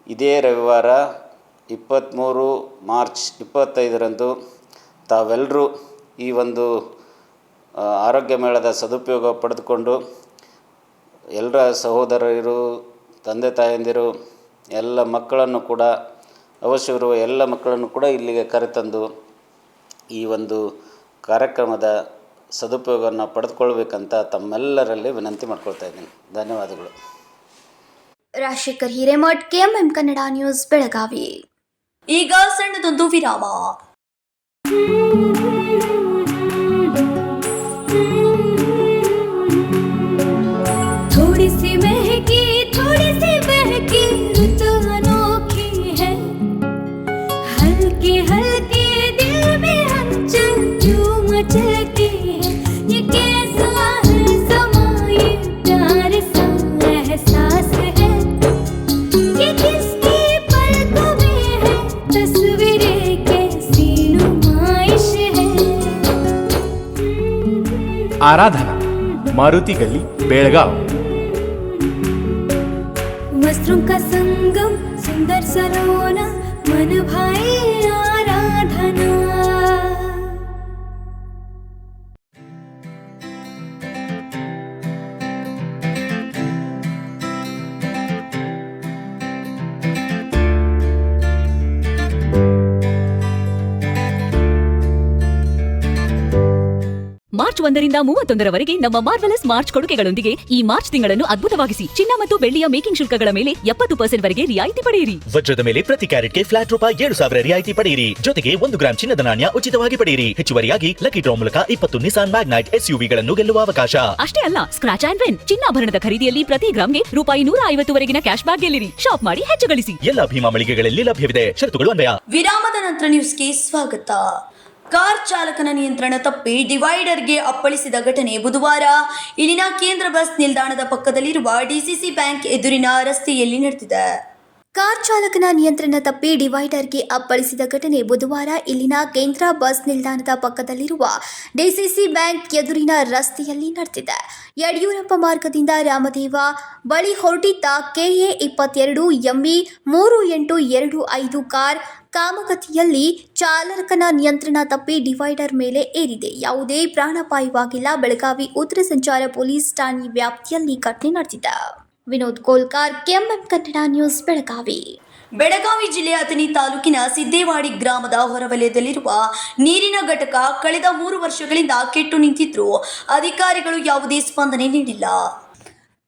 S14: ಇದೇ ರವಿವಾರ 23 ಮಾರ್ಚ್ 25ರಂದು ತಾವೆಲ್ಲರೂ ಈ ಒಂದು ಆರೋಗ್ಯ ಮೇಳದ ಸದುಪಯೋಗ ಪಡೆದುಕೊಂಡು ಎಲ್ಲರ ಸಹೋದರರು, ತಂದೆ ತಾಯಂದಿರು, ಎಲ್ಲ ಮಕ್ಕಳನ್ನು ಕೂಡ, ಅವಶ್ಯವಿರುವ ಎಲ್ಲ ಮಕ್ಕಳನ್ನು ಕೂಡ ಇಲ್ಲಿಗೆ ಕರೆತಂದು ಈ ಒಂದು ಕಾರ್ಯಕ್ರಮದ ಸದುಪಯೋಗವನ್ನು ಪಡೆದುಕೊಳ್ಬೇಕಂತ ತಮ್ಮೆಲ್ಲರಲ್ಲಿ ವಿನಂತಿ ಮಾಡ್ಕೊಳ್ತಾ ಇದ್ದೀನಿ. ಧನ್ಯವಾದಗಳು.
S1: Rajashekhar Hiremath, KMM Kannada news, Belagavi. ಈಗ ಸಣ್ಣದೊಂದು ವಿರಾಮ.
S12: थोड़ी सी महकी, थोड़ी सी बहकी, रुत अनोखी है, हल्के हल्के दिल में हलचल जो मचलती है, ये कैसा है समा, ये प्यार सा एहसास है, ये किसकी पलकों में है तस्वीरें, कैसी नुमाइश है.
S9: आराधना, मारुति गली, बेळगाव.
S12: वस्त्रों का संगम, सुंदर सलोना, मन भाई आराधना.
S15: ಮಾರ್ಚ್ 1ರಿಂದ 31ರವರೆಗೆ ನಮ್ಮ ಮಾರ್ವೆಲಸ್ ಮಾರ್ಚ್ ಕೊಡುಗೆಗಳೊಂದಿಗೆ ಈ ಮಾರ್ಚ್ ತಿಂಗಳನ್ನು ಅದ್ಭುತವಾಗಿಸಿ. ಚಿನ್ನ ಮತ್ತು ಬೆಳ್ಳಿಯ ಮೇಕಿಂಗ್ ಶುಲ್ಕಗಳ ಮೇಲೆ 70% ವರೆಗೆ ರಿಯಾಯಿತಿ ಪಡೆಯಿರಿ.
S16: ವಜ್ರದ ಮೇಲೆ ಪ್ರತಿ ಕ್ಯಾರೆಟ್ಗೆ ಫ್ಲಾಟ್ ರೂಪಾಯಿ 7,000 ರಿಯಾಯಿತಿ ಪಡೆಯಿರಿ. ಜೊತೆಗೆ 1 ಗ್ರಾಂ ಚಿನ್ನದ ನಾಣ್ಯ ಉಚಿತವಾಗಿ ಪಡೆಯಿರಿ. ಹೆಚ್ಚುವರಿಯಾಗಿ ಲಕ್ಕಿ ಡ್ರಾ ಮೂಲಕ 20 ನಿಸಾನ್ ಮ್ಯಾಗ್ನೈಟ್ SUVಗಳನ್ನು ಗೆಲ್ಲುವ ಅವಕಾಶ.
S15: ಅಷ್ಟೇ ಅಲ್ಲ, ಸ್ಕ್ರಾಚ್ ಅಂಡ್ ವಿನ್ ಚಿನ್ನಾಭರಣದ ಖರೀದಿಯಲ್ಲಿ ಪ್ರತಿ ಗ್ರಾಂಗೆ ರೂಪಾಯಿ 150 ವರೆಗಿನ ಕ್ಯಾಶ್ ಬ್ಯಾಕ್ ಗೆಲ್ಲಿರಿ. ಶಾಪ್ ಮಾಡಿ ಹೆಚ್ಚು ಗಳಿಸಿ.
S16: ಎಲ್ಲ ಭೀಮಾ ಮಳಿಗೆಗಳಲ್ಲಿ ಲಭ್ಯವಿದೆ. ಷರತ್ತುಗಳು ಅನ್ವಯ.
S1: ವಿರಾಮದ ನಂತರ ನ್ಯೂಸ್ಗೆ ಸ್ವಾಗತ. ಕಾರ್ ಚಾಲಕನ ನಿಯಂತ್ರಣ ತಪ್ಪಿ ಡಿವೈಡರ್ಗೆ ಅಪ್ಪಳಿಸಿದ ಘಟನೆ ಬುಧವಾರ ಇಲ್ಲಿನ ಕೇಂದ್ರ ಬಸ್ ನಿಲ್ದಾಣದ ಪಕ್ಕದಲ್ಲಿರುವ DCC ಬ್ಯಾಂಕ್ ಎದುರಿನ ರಸ್ತೆಯಲ್ಲಿ ನಡೆದಿದೆ. ಕಾರ್ ಚಾಲಕನ ನಿಯಂತ್ರಣ ತಪ್ಪಿ ಡಿವೈಡರ್ಗೆ ಅಪ್ಪಳಿಸಿದ ಘಟನೆ ಬುಧವಾರ ಇಲ್ಲಿನ ಕೇಂದ್ರ ಬಸ್ ನಿಲ್ದಾಣದ ಪಕ್ಕದಲ್ಲಿರುವ DCC ಬ್ಯಾಂಕ್ ಎದುರಿನ ರಸ್ತೆಯಲ್ಲಿ ನಡೆದಿದೆ. ಯಡಿಯೂರಪ್ಪ ಮಾರ್ಗದಿಂದ ರಾಮದೇವ ಬಳಿ ಹೊರಟಿದ್ದ KA 22 ME 3825 ಕಾರ್ ಕಾಮಗತಿಯಲ್ಲಿ ಚಾಲಕನ ನಿಯಂತ್ರಣ ತಪ್ಪಿ ಡಿವೈಡರ್ ಮೇಲೆ ಏರಿದೆ. ಯಾವುದೇ ಪ್ರಾಣಾಪಾಯವಾಗಿಲ್ಲ. ಬೆಳಗಾವಿ ಉತ್ತರ ಸಂಚಾರ ಪೊಲೀಸ್ ಠಾಣೆ ವ್ಯಾಪ್ತಿಯಲ್ಲಿ ಘಟನೆ ನಡೆದಿದೆ. Vinod Kolkar, KMM Kannada news, Belagavi. ಬೆಳಗಾವಿ ಜಿಲ್ಲೆಯ ಅಥಣಿ ತಾಲೂಕಿನ ಸಿದ್ದೇವಾಡಿ ಗ್ರಾಮದ ಹೊರವಲಯದಲ್ಲಿರುವ ನೀರಿನ ಘಟಕ ಕಳೆದ 3 ವರ್ಷಗಳಿಂದ ಕೆಟ್ಟು ನಿಂತಿದ್ರೂ ಅಧಿಕಾರಿಗಳು ಯಾವುದೇ ಸ್ಪಂದನೆ ನೀಡಿಲ್ಲ.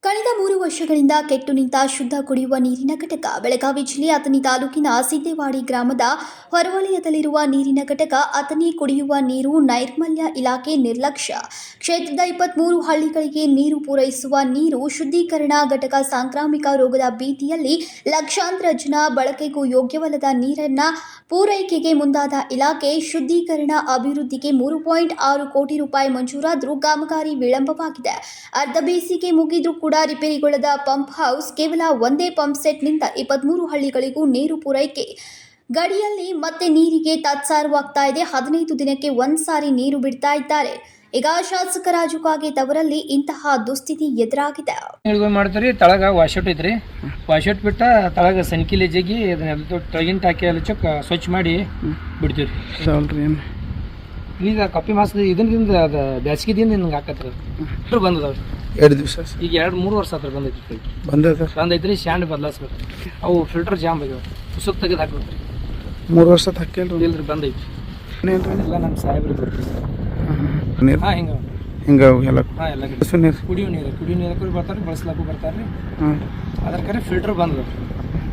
S1: ಕಳೆದ 3 ವರ್ಷಗಳಿಂದ ಕೆಟ್ಟು ನಿಂತ ಶುದ್ಧ ಕುಡಿಯುವ ನೀರಿನ ಘಟಕ ಬೆಳಗಾವಿ ಜಿಲ್ಲೆಯ ಅಥಣಿ ತಾಲೂಕಿನ ಸಿದ್ದೇವಾಡಿ ಗ್ರಾಮದ ಹೊರವಲಯದಲ್ಲಿರುವ ನೀರಿನ ಘಟಕ ಅಥಣಿ ಕುಡಿಯುವ ನೀರು ನೈರ್ಮಲ್ಯ ಇಲಾಖೆ ನಿರ್ಲಕ್ಷ್ಯ. ಕ್ಷೇತ್ರದ 23 ಹಳ್ಳಿಗಳಿಗೆ ನೀರು ಪೂರೈಸುವ ನೀರು ಶುದ್ಧೀಕರಣ ಘಟಕ ಸಾಂಕ್ರಾಮಿಕ ರೋಗದ ಭೀತಿಯಲ್ಲಿ ಲಕ್ಷಾಂತರ ಜನ ಬಳಕೆಗೂ ಯೋಗ್ಯವಲ್ಲದ ನೀರನ್ನ ಪೂರೈಕೆಗೆ ಮುಂದಾದ ಇಲಾಖೆ ಶುದ್ಧೀಕರಣ ಅಭಿವೃದ್ಧಿಗೆ 3.6 ಕೋಟಿ ರೂಪಾಯಿ ಮಂಜೂರಾದರೂ ಕಾಮಗಾರಿ ವಿಳಂಬವಾಗಿದೆ. ಅರ್ಧ ಬೇಸಿಗೆ ಮುಗಿದ್ರೂ ಕೂಡ ರಿಪೇರಿಗೊಳ್ಳದ ಪಂಪ್ ಹೌಸ್, ಕೇವಲ ಒಂದೇ ಪಂಪ್ ಸೆಟ್ನಿಂದ 23 ಹಳ್ಳಿಗಳಿಗೂ ನೀರು ಪೂರೈಕೆ ಗಡಿಯಲ್ಲಿ ಮತ್ತೆ ನೀರಿಗೆ ತಾತ್ಸಾರವಾಗ್ತಾ ಇದೆ. 15 ದಿನಕ್ಕೆ ಒಂದ್ಸಾರಿ ನೀರು ಬಿಡ್ತಾ ಇದ್ದಾರೆ.
S17: ಈಗ ಶಾಸಕ ರಾಜು ಕಾಗೇತ್ ಅವರಲ್ಲಿ ಇಂತಹ ದುಸ್ಥಿತಿ ಎದುರಾಗಿದೆ.
S18: ಮಾಡ್ತಾರೆ ತಳಗ ವಾಶೌಟ್ ಐತ್ರಿ, ವಾಶೌಟ್ ಬಿಟ್ಟ ತಳಗ ಸನ್ಕಿಲೆ ಜಗ್ಗಿ ಅದನ್ನೆಲ್ಲ ತಳಗಿನ ಟಾಕಿ ಎಲ್ಲ ಚೊಕ್ಕ ಸ್ವಚ್ಛ ಮಾಡಿ ಬಿಡ್ತೀವಿ. ಈಗ ಕಪ್ಪಿ ಮಾಸದ ಇದರಿಂದ ಅದ ಬ್ಯಾಸಿಗೆದಿಂದ ಹಿಂಗೆ ಹಾಕತ್ರಿ ಬಂದದವ್ರಿ
S8: 2 ದಿವಸ
S18: ಈಗ 2-3 ವರ್ಷ ಹತ್ರ ಬಂದೈತಿ
S8: ಬಂದೈತ್ರಿ.
S18: ಸ್ಟ್ಯಾಂಡ್ ಬದಲಾಯಿಸ್ಬೇಕು, ಅವು ಫಿಲ್ಟರ್ ಜಾಮ್ ಆಗ್ಯಾವ, ಉಸುಕ್ ತೆಗೆದು ಹಾಕ್ಬೇಕ್ರಿ.
S8: 3 ವರ್ಷ ಹಾಕಿಲ್ರಿ
S18: ಇಲ್ರಿ ಬಂದೈತಿ ಎಲ್ಲ ನಮ್ಮ ಸಾಹೇಬ್ರಿಗೆ ಬರ್ತೀವಿ.
S8: ಹಿಂಗ ಎಲ್ಲ
S18: ಕುಡಿಯೋ ನೀರು ಬರ್ತಾರೆ, ಬಳಸ್ಲಾಕು ಬರ್ತಾರೆ. ಅದ್ರ ಕಡೆ ಫಿಲ್ಟರ್ ಬಂದದ.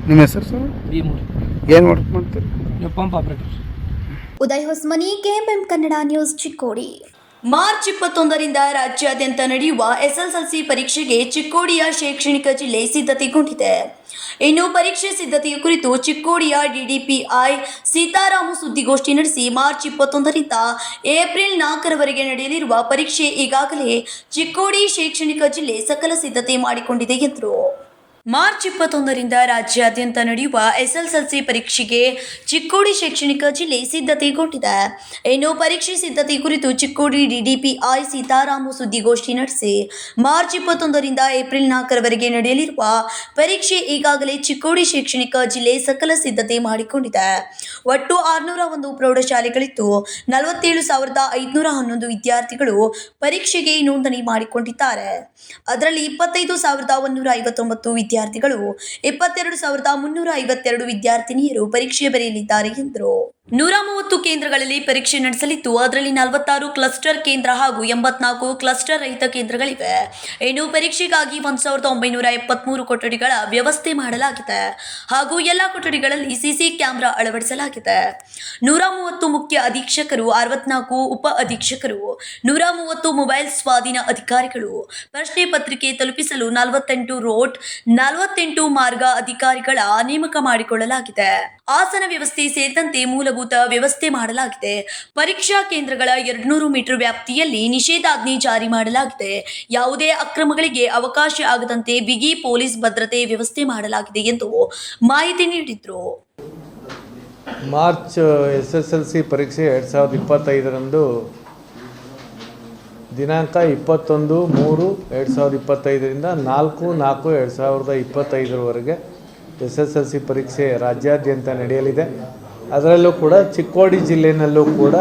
S8: ನಿಮ್ಮ ಹೆಸರು ಸರ್?
S18: B3.
S8: ಏನು ಮಾಡ್ತೀರಿ
S18: ನೀವು? Pump operator.
S17: Uday Hosmani, KMM Kannada news, Chikkodi.
S1: March 21ರಿಂದ ರಾಜ್ಯಾದ್ಯಂತ ನಡೆಯುವ SSLC ಪರೀಕ್ಷೆಗೆ ಚಿಕ್ಕೋಡಿಯ ಶೈಕ್ಷಣಿಕ ಜಿಲ್ಲೆ ಸಿದ್ಧತೆಗೊಂಡಿದೆ. ಇನ್ನು ಪರೀಕ್ಷೆ ಸಿದ್ಧತೆಯ ಕುರಿತು ಚಿಕ್ಕೋಡಿಯ DDPI ಸೀತಾರಾಮು ಸುದ್ದಿಗೋಷ್ಠಿ ನಡೆಸಿ ಮಾರ್ಚ್ 21ರಿಂದ ಏಪ್ರಿಲ್ 4ರವರೆಗೆ ನಡೆಯಲಿರುವ ಪರೀಕ್ಷೆ ಈಗಾಗಲೇ ಚಿಕ್ಕೋಡಿ ಶೈಕ್ಷಣಿಕ ಜಿಲ್ಲೆ ಸಕಲ ಸಿದ್ಧತೆ ಮಾಡಿಕೊಂಡಿದೆ ಎಂದರು. ಮಾರ್ಚ್ 21ರಿಂದ ರಾಜ್ಯಾದ್ಯಂತ ನಡೆಯುವ SSLC ಪರೀಕ್ಷೆಗೆ ಚಿಕ್ಕೋಡಿ ಶೈಕ್ಷಣಿಕ ಜಿಲ್ಲೆ ಸಿದ್ಧತೆಗೊಂಡಿದೆ. ಇನ್ನು ಪರೀಕ್ಷೆ ಸಿದ್ಧತೆ ಕುರಿತು ಚಿಕ್ಕೋಡಿ DDPI ಸೀತಾರಾಮು ಸುದ್ದಿಗೋಷ್ಠಿ ನಡೆಸಿ ಮಾರ್ಚ್ 21ರಿಂದ ಏಪ್ರಿಲ್ 4ರವರೆಗೆ ನಡೆಯಲಿರುವ ಪರೀಕ್ಷೆ ಈಗಾಗಲೇ ಚಿಕ್ಕೋಡಿ ಶೈಕ್ಷಣಿಕ ಜಿಲ್ಲೆ ಸಕಲ ಸಿದ್ಧತೆ ಮಾಡಿಕೊಂಡಿದೆ. ಒಟ್ಟು 601 ಪ್ರೌಢಶಾಲೆಗಳಿದ್ದು 47,511 ವಿದ್ಯಾರ್ಥಿಗಳು ಪರೀಕ್ಷೆಗೆ ನೋಂದಣಿ ಮಾಡಿಕೊಂಡಿದ್ದಾರೆ. ಅದರಲ್ಲಿ 25,159 ವಿದ್ಯಾರ್ಥಿಗಳು, 22,352 ವಿದ್ಯಾರ್ಥಿನಿಯರು ಪರೀಕ್ಷೆ ಬರೆಯಲಿದ್ದಾರೆ ಎಂದರು. 130 ಕೇಂದ್ರಗಳಲ್ಲಿ ಪರೀಕ್ಷೆ ನಡೆಸಲಿದ್ದು ಅದರಲ್ಲಿ 46 ಕ್ಲಸ್ಟರ್ ಕೇಂದ್ರ ಹಾಗೂ 84 ಕ್ಲಸ್ಟರ್ ರಹಿತ ಕೇಂದ್ರಗಳಿವೆ. ಇನ್ನು ಪರೀಕ್ಷೆಗಾಗಿ 1,973 ಕೊಠಡಿಗಳ ವ್ಯವಸ್ಥೆ ಮಾಡಲಾಗಿದೆ ಹಾಗೂ ಎಲ್ಲ ಕೊಠಡಿಗಳಲ್ಲಿ CC ಕ್ಯಾಮೆರಾ ಅಳವಡಿಸಲಾಗಿದೆ. 130 ಮುಖ್ಯ ಅಧೀಕ್ಷಕರು, 64 ಉಪ ಅಧೀಕ್ಷಕರು, 130 ಮೊಬೈಲ್ ಸ್ವಾಧೀನ ಅಧಿಕಾರಿಗಳು, ಪ್ರಶ್ನೆ ಪತ್ರಿಕೆ ತಲುಪಿಸಲು 48 ರೋಡ್, 48 ಮಾರ್ಗ ಅಧಿಕಾರಿಗಳ ನೇಮಕ ಮಾಡಿಕೊಳ್ಳಲಾಗಿದೆ. ಆಸನ ವ್ಯವಸ್ಥೆ ಸೇರಿದಂತೆ ಮೂಲಭೂತ ವ್ಯವಸ್ಥೆ ಮಾಡಲಾಗಿದೆ. ಪರೀಕ್ಷಾ ಕೇಂದ್ರಗಳ 200 ಮೀಟರ್ ವ್ಯಾಪ್ತಿಯಲ್ಲಿ ನಿಷೇಧಾಜ್ಞೆ ಜಾರಿ ಮಾಡಲಾಗಿದೆ. ಯಾವುದೇ ಅಕ್ರಮಗಳಿಗೆ ಅವಕಾಶ ಆಗದಂತೆ ಬಿಗಿ ಪೊಲೀಸ್ ಭದ್ರತೆ ವ್ಯವಸ್ಥೆ ಮಾಡಲಾಗಿದೆ ಎಂದು ಮಾಹಿತಿ ನೀಡಿದರು.
S19: ಮಾರ್ಚ್ SSLC ಪರೀಕ್ಷೆ 2025ರಂದು ದಿನಾಂಕ 21/3/2025ರಿಂದ 4/4/2025ರವರೆಗೆ SSLC ಪರೀಕ್ಷೆ ರಾಜ್ಯಾದ್ಯಂತ ನಡೆಯಲಿದೆ. ಅದರಲ್ಲೂ ಕೂಡ ಚಿಕ್ಕೋಡಿ ಜಿಲ್ಲೆಯಲ್ಲೂ ಕೂಡ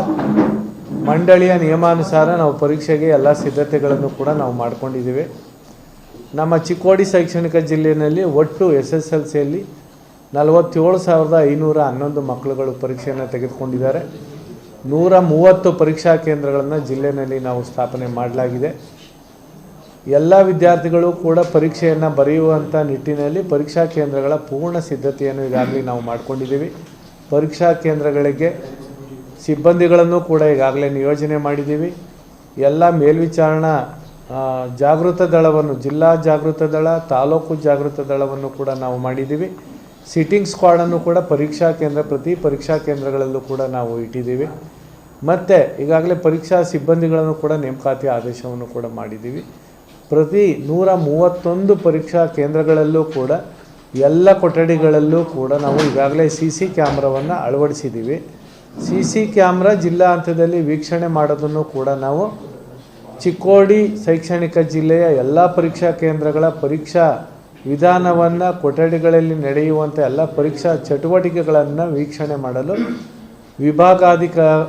S19: ಮಂಡಳಿಯ ನಿಯಮಾನುಸಾರ ನಾವು ಪರೀಕ್ಷೆಗೆ ಎಲ್ಲ ಸಿದ್ಧತೆಗಳನ್ನು ಕೂಡ ನಾವು ಮಾಡ್ಕೊಂಡಿದ್ದೀವಿ. ನಮ್ಮ ಚಿಕ್ಕೋಡಿ ಶೈಕ್ಷಣಿಕ ಜಿಲ್ಲೆಯಲ್ಲಿ ಒಟ್ಟು SSLCಯಲ್ಲಿ 47,511 ಮಕ್ಕಳುಗಳು ಪರೀಕ್ಷೆಯನ್ನು ತೆಗೆದುಕೊಂಡಿದ್ದಾರೆ. 130 ಪರೀಕ್ಷಾ ಕೇಂದ್ರಗಳನ್ನು ಜಿಲ್ಲೆಯಲ್ಲಿ ನಾವು ಸ್ಥಾಪನೆ ಮಾಡಲಾಗಿದೆ. ಎಲ್ಲ ವಿದ್ಯಾರ್ಥಿಗಳು ಕೂಡ ಪರೀಕ್ಷೆಯನ್ನು ಬರೆಯುವಂಥ ನಿಟ್ಟಿನಲ್ಲಿ ಪರೀಕ್ಷಾ ಕೇಂದ್ರಗಳ ಪೂರ್ಣ ಸಿದ್ಧತೆಯನ್ನು ಈಗಾಗಲೇ ನಾವು ಮಾಡ್ಕೊಂಡಿದ್ದೀವಿ. ಪರೀಕ್ಷಾ ಕೇಂದ್ರಗಳಿಗೆ ಸಿಬ್ಬಂದಿಗಳನ್ನು ಕೂಡ ಈಗಾಗಲೇ ನಿಯೋಜನೆ ಮಾಡಿದ್ದೀವಿ. ಎಲ್ಲ ಮೇಲ್ವಿಚಾರಣಾ ಜಾಗೃತ ದಳವನ್ನು, ಜಿಲ್ಲಾ ಜಾಗೃತ ದಳ, ತಾಲೂಕು ಜಾಗೃತ ದಳವನ್ನು ಕೂಡ ನಾವು ಮಾಡಿದ್ದೀವಿ. ಸಿಟ್ಟಿಂಗ್ ಸ್ಕ್ವಾಡನ್ನು ಕೂಡ ಪ್ರತಿ ಪರೀಕ್ಷಾ ಕೇಂದ್ರಗಳಲ್ಲೂ ಕೂಡ ನಾವು ಇಟ್ಟಿದ್ದೀವಿ. ಮತ್ತು ಈಗಾಗಲೇ ಪರೀಕ್ಷಾ ಸಿಬ್ಬಂದಿಗಳನ್ನು ಕೂಡ ನೇಮಕಾತಿ ಆದೇಶವನ್ನು ಕೂಡ ಮಾಡಿದ್ದೀವಿ. ಪ್ರತಿ 131 ಪರೀಕ್ಷಾ ಕೇಂದ್ರಗಳಲ್ಲೂ ಕೂಡ ಎಲ್ಲ ಕೊಠಡಿಗಳಲ್ಲೂ ಕೂಡ ನಾವು ಈಗಾಗಲೇ CC ಕ್ಯಾಮ್ರಾವನ್ನು ಅಳವಡಿಸಿದ್ದೀವಿ. CC ಕ್ಯಾಮ್ರಾ ಜಿಲ್ಲಾ ಹಂತದಲ್ಲಿ ವೀಕ್ಷಣೆ ಮಾಡೋದನ್ನು ಕೂಡ ನಾವು ಚಿಕ್ಕೋಡಿ ಶೈಕ್ಷಣಿಕ ಜಿಲ್ಲೆಯ ಎಲ್ಲ ಪರೀಕ್ಷಾ ಕೇಂದ್ರಗಳ ಪರೀಕ್ಷಾ ವಿಧಾನವನ್ನು, ಕೊಠಡಿಗಳಲ್ಲಿ ನಡೆಯುವಂಥ ಎಲ್ಲ ಪರೀಕ್ಷಾ ಚಟುವಟಿಕೆಗಳನ್ನು ವೀಕ್ಷಣೆ ಮಾಡಲು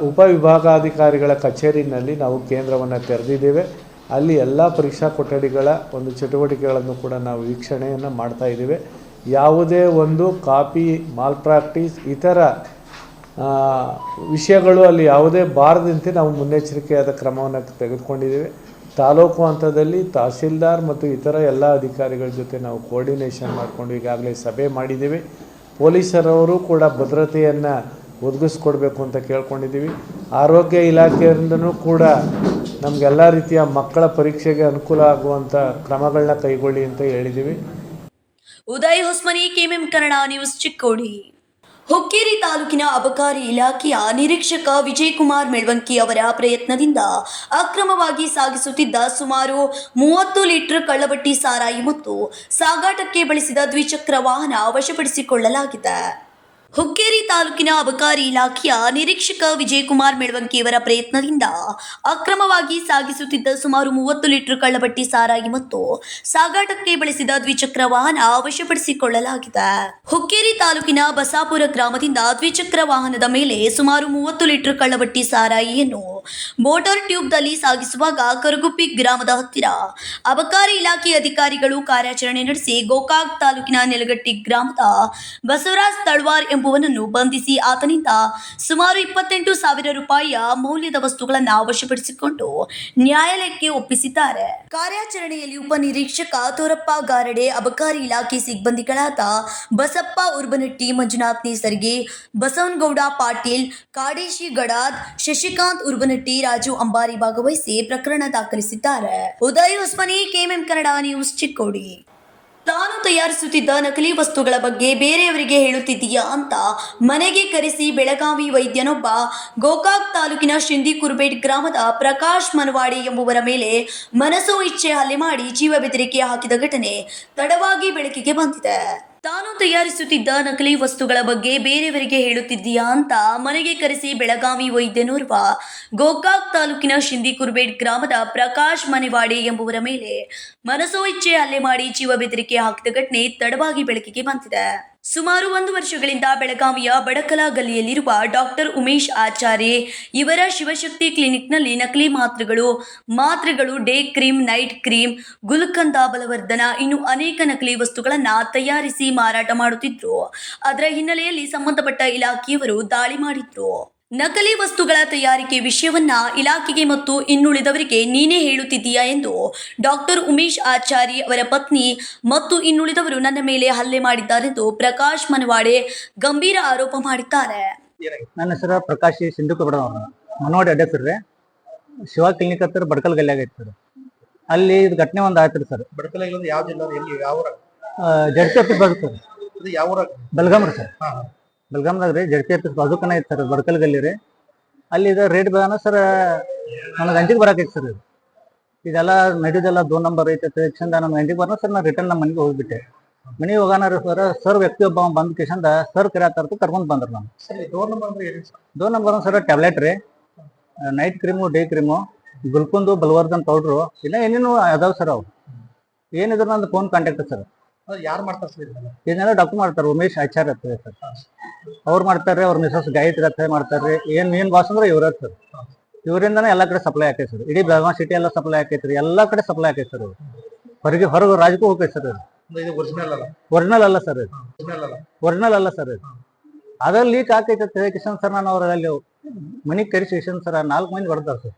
S19: ಉಪವಿಭಾಗಾಧಿಕಾರಿಗಳ ಕಚೇರಿನಲ್ಲಿ ನಾವು ಕೇಂದ್ರವನ್ನು ತೆರೆದಿದ್ದೇವೆ. ಅಲ್ಲಿ ಎಲ್ಲ ಪರೀಕ್ಷಾ ಕೊಠಡಿಗಳ ಒಂದು ಚಟುವಟಿಕೆಗಳನ್ನು ಕೂಡ ನಾವು ವೀಕ್ಷಣೆಯನ್ನು ಮಾಡ್ತಾ ಇದ್ದೇವೆ. ಯಾವುದೇ ಒಂದು ಕಾಪಿ, ಮಾಲ್ ಪ್ರಾಕ್ಟೀಸ್, ಇತರ ವಿಷಯಗಳು ಅಲ್ಲಿ ಯಾವುದೇ ಬಾರದಂತೆ ನಾವು ಮುನ್ನೆಚ್ಚರಿಕೆಯಾದ ಕ್ರಮವನ್ನು ತೆಗೆದುಕೊಂಡಿದ್ದೇವೆ. ತಾಲೂಕು ಹಂತದಲ್ಲಿ ತಹಸೀಲ್ದಾರ್ ಮತ್ತು ಇತರ ಎಲ್ಲ ಅಧಿಕಾರಿಗಳ ಜೊತೆ ನಾವು ಕೋಆರ್ಡಿನೇಷನ್ ಮಾಡಿಕೊಂಡು ಈಗಾಗಲೇ ಸಭೆ ಮಾಡಿದ್ದೇವೆ. ಪೊಲೀಸರವರು ಕೂಡ ಭದ್ರತೆಯನ್ನು ಒದಗಿಸ್ಕೊಡ್ಬೇಕು ಅಂತ ಕೇಳ್ಕೊಂಡಿದ್ದೀವಿ. ಆರೋಗ್ಯ ಇಲಾಖೆಯಿಂದನೂ ಕೂಡ ನಮಗೆಲ್ಲ ರೀತಿಯ ಮಕ್ಕಳ ಪರೀಕ್ಷೆಗೆ ಅನುಕೂಲ ಆಗುವಂಥ ಕ್ರಮಗಳನ್ನ ಕೈಗೊಳ್ಳಿ ಅಂತ ಹೇಳಿದ್ದೀವಿ.
S1: Uday Hosmani, KMM Kannada news, Chikkodi. ಹುಕ್ಕೇರಿ ತಾಲೂಕಿನ ಅಬಕಾರಿ ಇಲಾಖೆಯ ನಿರೀಕ್ಷಕ ವಿಜಯಕುಮಾರ್ ಮೆಳ್ವಂಕಿ ಅವರ ಪ್ರಯತ್ನದಿಂದ ಅಕ್ರಮವಾಗಿ ಸಾಗಿಸುತ್ತಿದ್ದ ಸುಮಾರು 30 ಲೀಟರ್ ಕಳ್ಳಬಟ್ಟಿ ಸಾರಾಯಿ ಮತ್ತು ಸಾಗಾಟಕ್ಕೆ ಬಳಸಿದ ದ್ವಿಚಕ್ರ ವಾಹನ ವಶಪಡಿಸಿಕೊಳ್ಳಲಾಗಿದೆ. ಹುಕ್ಕೇರಿ ತಾಲೂಕಿನ ಅಬಕಾರಿ ಇಲಾಖೆಯ ನಿರೀಕ್ಷಕ ವಿಜಯಕುಮಾರ್ ಮೆಳವಂಕಿಯವರ ಪ್ರಯತ್ನದಿಂದ ಅಕ್ರಮವಾಗಿ ಸಾಗಿಸುತ್ತಿದ್ದ ಸುಮಾರು 30 ಲೀಟರ್ ಕಳ್ಳಬಟ್ಟಿ ಸಾರಾಯಿ ಮತ್ತು ಸಾಗಾಟಕ್ಕೆ ಬಳಸಿದ ದ್ವಿಚಕ್ರ ವಾಹನ ವಶಪಡಿಸಿಕೊಳ್ಳಲಾಗಿದೆ. ಹುಕ್ಕೇರಿ ತಾಲೂಕಿನ ಬಸಾಪುರ ಗ್ರಾಮದಿಂದ ದ್ವಿಚಕ್ರ ವಾಹನದ ಮೇಲೆ ಸುಮಾರು 30 ಲೀಟರ್ ಕಳ್ಳಬಟ್ಟಿ ಸಾರಾಯಿಯನ್ನು ಮೋಟಾರ್ ಟ್ಯೂಬ್ನಲ್ಲಿ ಸಾಗಿಸುವಾಗ ಕರಗುಪ್ಪಿ ಗ್ರಾಮದ ಹತ್ತಿರ ಅಬಕಾರಿ ಇಲಾಖೆ ಅಧಿಕಾರಿಗಳು ಕಾರ್ಯಾಚರಣೆ ನಡೆಸಿ ಗೋಕಾಕ್ ತಾಲೂಕಿನ ನೆಲಗಟ್ಟಿ ಗ್ರಾಮದ ಬಸವರಾಜ್ ತಳವಾರ್ ಎಂಬುವನನ್ನು ಬಂಧಿಸಿ ಆತನಿಂದ ಸುಮಾರು 28,000 ರೂಪಾಯಿಯ ಮೌಲ್ಯದ ವಸ್ತುಗಳನ್ನು ವಶಪಡಿಸಿಕೊಂಡು ನ್ಯಾಯಾಲಯಕ್ಕೆ ಒಪ್ಪಿಸಿದ್ದಾರೆ. ಕಾರ್ಯಾಚರಣೆಯಲ್ಲಿ ಉಪನಿರೀಕ್ಷಕ ತೋರಪ್ಪ ಗಾರಡೆ, ಅಬಕಾರಿ ಇಲಾಖೆ ಸಿಬ್ಬಂದಿಗಳಾದ ಬಸಪ್ಪ ಉರ್ಬನಟ್ಟಿ, ಮಂಜುನಾಥ್ ನೇಸರ್ಗಿ, ಬಸವನಗೌಡ ಪಾಟೀಲ್, ಕಾಡೇಶಿ ಗಡಾದ್, ಶಶಿಕಾಂತ್ ಉರ್ಬನಟ್ಟಿ, ರಾಜು ಅಂಬಾರಿ ಭಾಗವಹಿಸಿ ಪ್ರಕರಣ ದಾಖಲಿಸಿದ್ದಾರೆ. Uday Hosmani, KMM Kannada news, Chikkodi. ತಾನು ತಯಾರಿಸುತ್ತಿದ್ದ ನಕಲಿ ವಸ್ತುಗಳ ಬಗ್ಗೆ ಬೇರೆಯವರಿಗೆ ಹೇಳುತ್ತಿದ್ದೀಯಾ ಅಂತ ಮನೆಗೆ ಕರೆಸಿ ಬೆಳಗಾವಿ ವೈದ್ಯನೊಬ್ಬ ಗೋಕಾಕ್ ತಾಲೂಕಿನ ಶಿಂದಿ ಕುರುಬೇಡ್ ಗ್ರಾಮದ ಪ್ರಕಾಶ್ ಮನವಾಡಿ ಎಂಬುವರ ಮೇಲೆ ಮನಸೋ ಇಚ್ಛೆ ಹಲ್ಲೆ ಮಾಡಿ ಜೀವ ಬೆದರಿಕೆ ಹಾಕಿದ ಘಟನೆ ತಡವಾಗಿ ಬೆಳಕಿಗೆ ಬಂದಿದೆ. ತಾನು ತಯಾರಿಸುತ್ತಿದ್ದ ನಕಲಿ ವಸ್ತುಗಳ ಬಗ್ಗೆ ಬೇರೆಯವರಿಗೆ ಹೇಳುತ್ತಿದ್ದೀಯಾ ಅಂತ ಮನೆಗೆ ಕರೆಸಿ ಬೆಳಗಾವಿ ವೈದ್ಯನೋರ್ವ ಗೋಕಾಕ್ ತಾಲೂಕಿನ ಶಿಂದಿ ಕುರುಬೇಡ್ ಗ್ರಾಮದ ಪ್ರಕಾಶ್ ಮನೆವಾಡಿ ಎಂಬುವರ ಮೇಲೆ ಮನಸೋ ಇಚ್ಛೆ ಹಲ್ಲೆ ಮಾಡಿ ಜೀವ ಬೆದರಿಕೆ ಹಾಕಿದ ಘಟನೆ ತಡವಾಗಿ ಬೆಳಕಿಗೆ ಬಂದಿದೆ. ಸುಮಾರು 1 ವರ್ಷಗಳಿಂದ ಬೆಳಗಾವಿಯ ಬಡಕಲ ಗಲ್ಲಿಯಲ್ಲಿರುವ ಡಾಕ್ಟರ್ ಉಮೇಶ್ ಆಚಾರ್ಯ ಇವರ ಶಿವಶಕ್ತಿ ಕ್ಲಿನಿಕ್ನಲ್ಲಿ ನಕಲಿ ಮಾತ್ರೆಗಳು, ಡೇ ಕ್ರೀಮ್, ನೈಟ್ ಕ್ರೀಮ್, ಗುಲ್ಕಂದ, ಬಲವರ್ಧನ ಇನ್ನು ಅನೇಕ ನಕಲಿ ವಸ್ತುಗಳನ್ನು ತಯಾರಿಸಿ ಮಾರಾಟ ಮಾಡುತ್ತಿದ್ರು. ಅದರ ಹಿನ್ನೆಲೆಯಲ್ಲಿ ಸಂಬಂಧಪಟ್ಟ ಇಲಾಖೆಯವರು ದಾಳಿ ಮಾಡಿದ್ರು. ನಕಲಿ ವಸ್ತುಗಳ ತಯಾರಿಕೆ ವಿಷಯವನ್ನ ಇಲಾಖೆಗೆ ಮತ್ತು ಇನ್ನುಳಿದವರಿಗೆ ನೀನೇ ಹೇಳುತ್ತಿದ್ದೀಯಾ ಎಂದು ಡಾಕ್ಟರ್ ಉಮೇಶ್ ಆಚಾರ್ಯ ಅವರ ಪತ್ನಿ ಮತ್ತು ಇನ್ನುಳಿದವರು ನನ್ನ ಮೇಲೆ ಹಲ್ಲೆ ಮಾಡಿದ್ದಾರೆಂದು ಪ್ರಕಾಶ್ ಮನವಾಡೆ ಗಂಭೀರ ಆರೋಪ ಮಾಡಿದ್ದಾರೆ.
S20: ನನ್ನ ಹೆಸರು ಪ್ರಕಾಶ್ ಸಿಂಧುಕುಬಡ ಮನವಾಡಿ ಅಡ್ಡಸರ್ರೆ ಶಿವ ಕ್ಲಿನಿಕ್ ಹತ್ತಿರ ಬಡಕಲ್ ಗಲ್ಲಿಯಾಗ ಐತಿ ಸರ್. ಅಲ್ಲಿ ಇದು ಘಟನೆ ಒಂದು ಆಯ್ತು ಸರ್.
S21: ಬಡಕಲ್ ಯಾವ ಜಿಲ್ಲೆ ಎಲ್ಲಿ ಯಾವ
S20: ಜಡ್ತಿ ಆಫೀಸ್ ಬಾಜು ಸರ್.
S21: ಯಾವ
S20: ಬೆಳಗಾಂ ರೀ ಸರ್. ಬೆಳಗಾಂದಾಗ ರೀ ಜಡ್ತಿ ಆಫೀಸ್ ಬಾಜುಕನ ಐತೆ ಸರ್ ಬಡಕಲ್ ಗಲ್ಲಿ ರೀ. ಅಲ್ಲಿ ಇದು ರೇಟ್ ಬೇನ ಸರ್ ನನಗೆ ಅಂಜಿಗೆ ಬರಾಕೈತಿ ಸರ್. ಇದೆಲ್ಲ ನಡೆಯೋದೆಲ್ಲ 2 ನಂಬರ್ ಐತೆ ಚಂದ ನಮ್ಗೆ ಅಂಜಿಗೆ ಬರೋಣ ಸರ್. ನಾನು ರಿಟರ್ನ್ ನಮ್ಮ ಮನೆಗೆ ಹೋಗ್ಬಿಟ್ಟೆ. ಮನೆಗೆ ಹೋಗೋಣ ಸರ್ ವ್ಯಕ್ತಿ ಒಬ್ಬ ಬಂದ ಕಿಶಂದ ಸರ್ ಕರೆಯತ್ತಾರ್ತು ಕರ್ಕೊಂಡು ಬಂದ್ರು ನಾನು. 2 ನಂಬರ್ ಸರ್ ಟ್ಯಾಬ್ಲೆಟ್ ರೀ, ನೈಟ್ ಕ್ರೀಮು, ಡೇ ಕ್ರೀಮು, ಗುಲ್ಕಂದು, ಬಲವರ್ಧನ್ ಪೌಡ್ರು ಇಲ್ಲ ಏನೇನು ಅದಾವ ಸರ್. ಅವು ಏನಿದ್ರು ನಂದು ಫೋನ್ ಕಾಂಟ್ಯಾಕ್ಟ್ ಸರ್.
S21: ಯಾರು ಮಾಡ್ತಾರೆ ಸರ್
S20: ಇದನ್ನೆಲ್ಲ ಡಾಕ್ಟರ್ ಮಾಡ್ತಾರೆ. ಉಮೇಶ್ ಆಚಾರ್ಯ ಹತ್ತಿರ ಸರ್ ಅವ್ರು ಮಾಡ್ತಾರೆ. ಅವ್ರ ಮಿಸಸ್ ಗಾಯತ್ರಿ ಹತ್ತಿರ ಮಾಡ್ತಾರೆ. ಏನ್ ಬಾಸ್ ಅಂದ್ರೆ ಇವ್ರ ಸರ್. ಇವರಿಂದನೇ ಎಲ್ಲ ಕಡೆ ಸಪ್ಲೈ ಆಕೈತೆ ಸರ್. ಇಡೀ ಬೆಳಗಾವಿ ಸಿಟಿ ಎಲ್ಲ ಸಪ್ಲೈ ಆಕೈತ್ರಿ. ಎಲ್ಲ ಕಡೆ ಸಪ್ಲೈ ಆಕೈತೆ ಸರ್. ಹೊರಗೆ ರಾಜ್ಯಕ್ಕೂ ಹೋಗೈತೆ ಸರ್. ಒರಿಜಿನಲ್ ಅಲ್ಲ ಸರ್. ಒರಿಜಿನಲ್ ಅಲ್ಲ ಸರ್. ಅದ್ರಲ್ಲಿ ಲೀಕ್ ಆಕೈತೆ ಕಿಶನ್ ಸರ್. ನಾನು ಅವ್ರ ಅಲ್ಲಿ ಮನಿಗೆ ಕರೆಸಿ ಕಿಶನ್ ಸರ್ 4 ಮಂದಿ ಹೊಡೆದಾರ ಸರ್.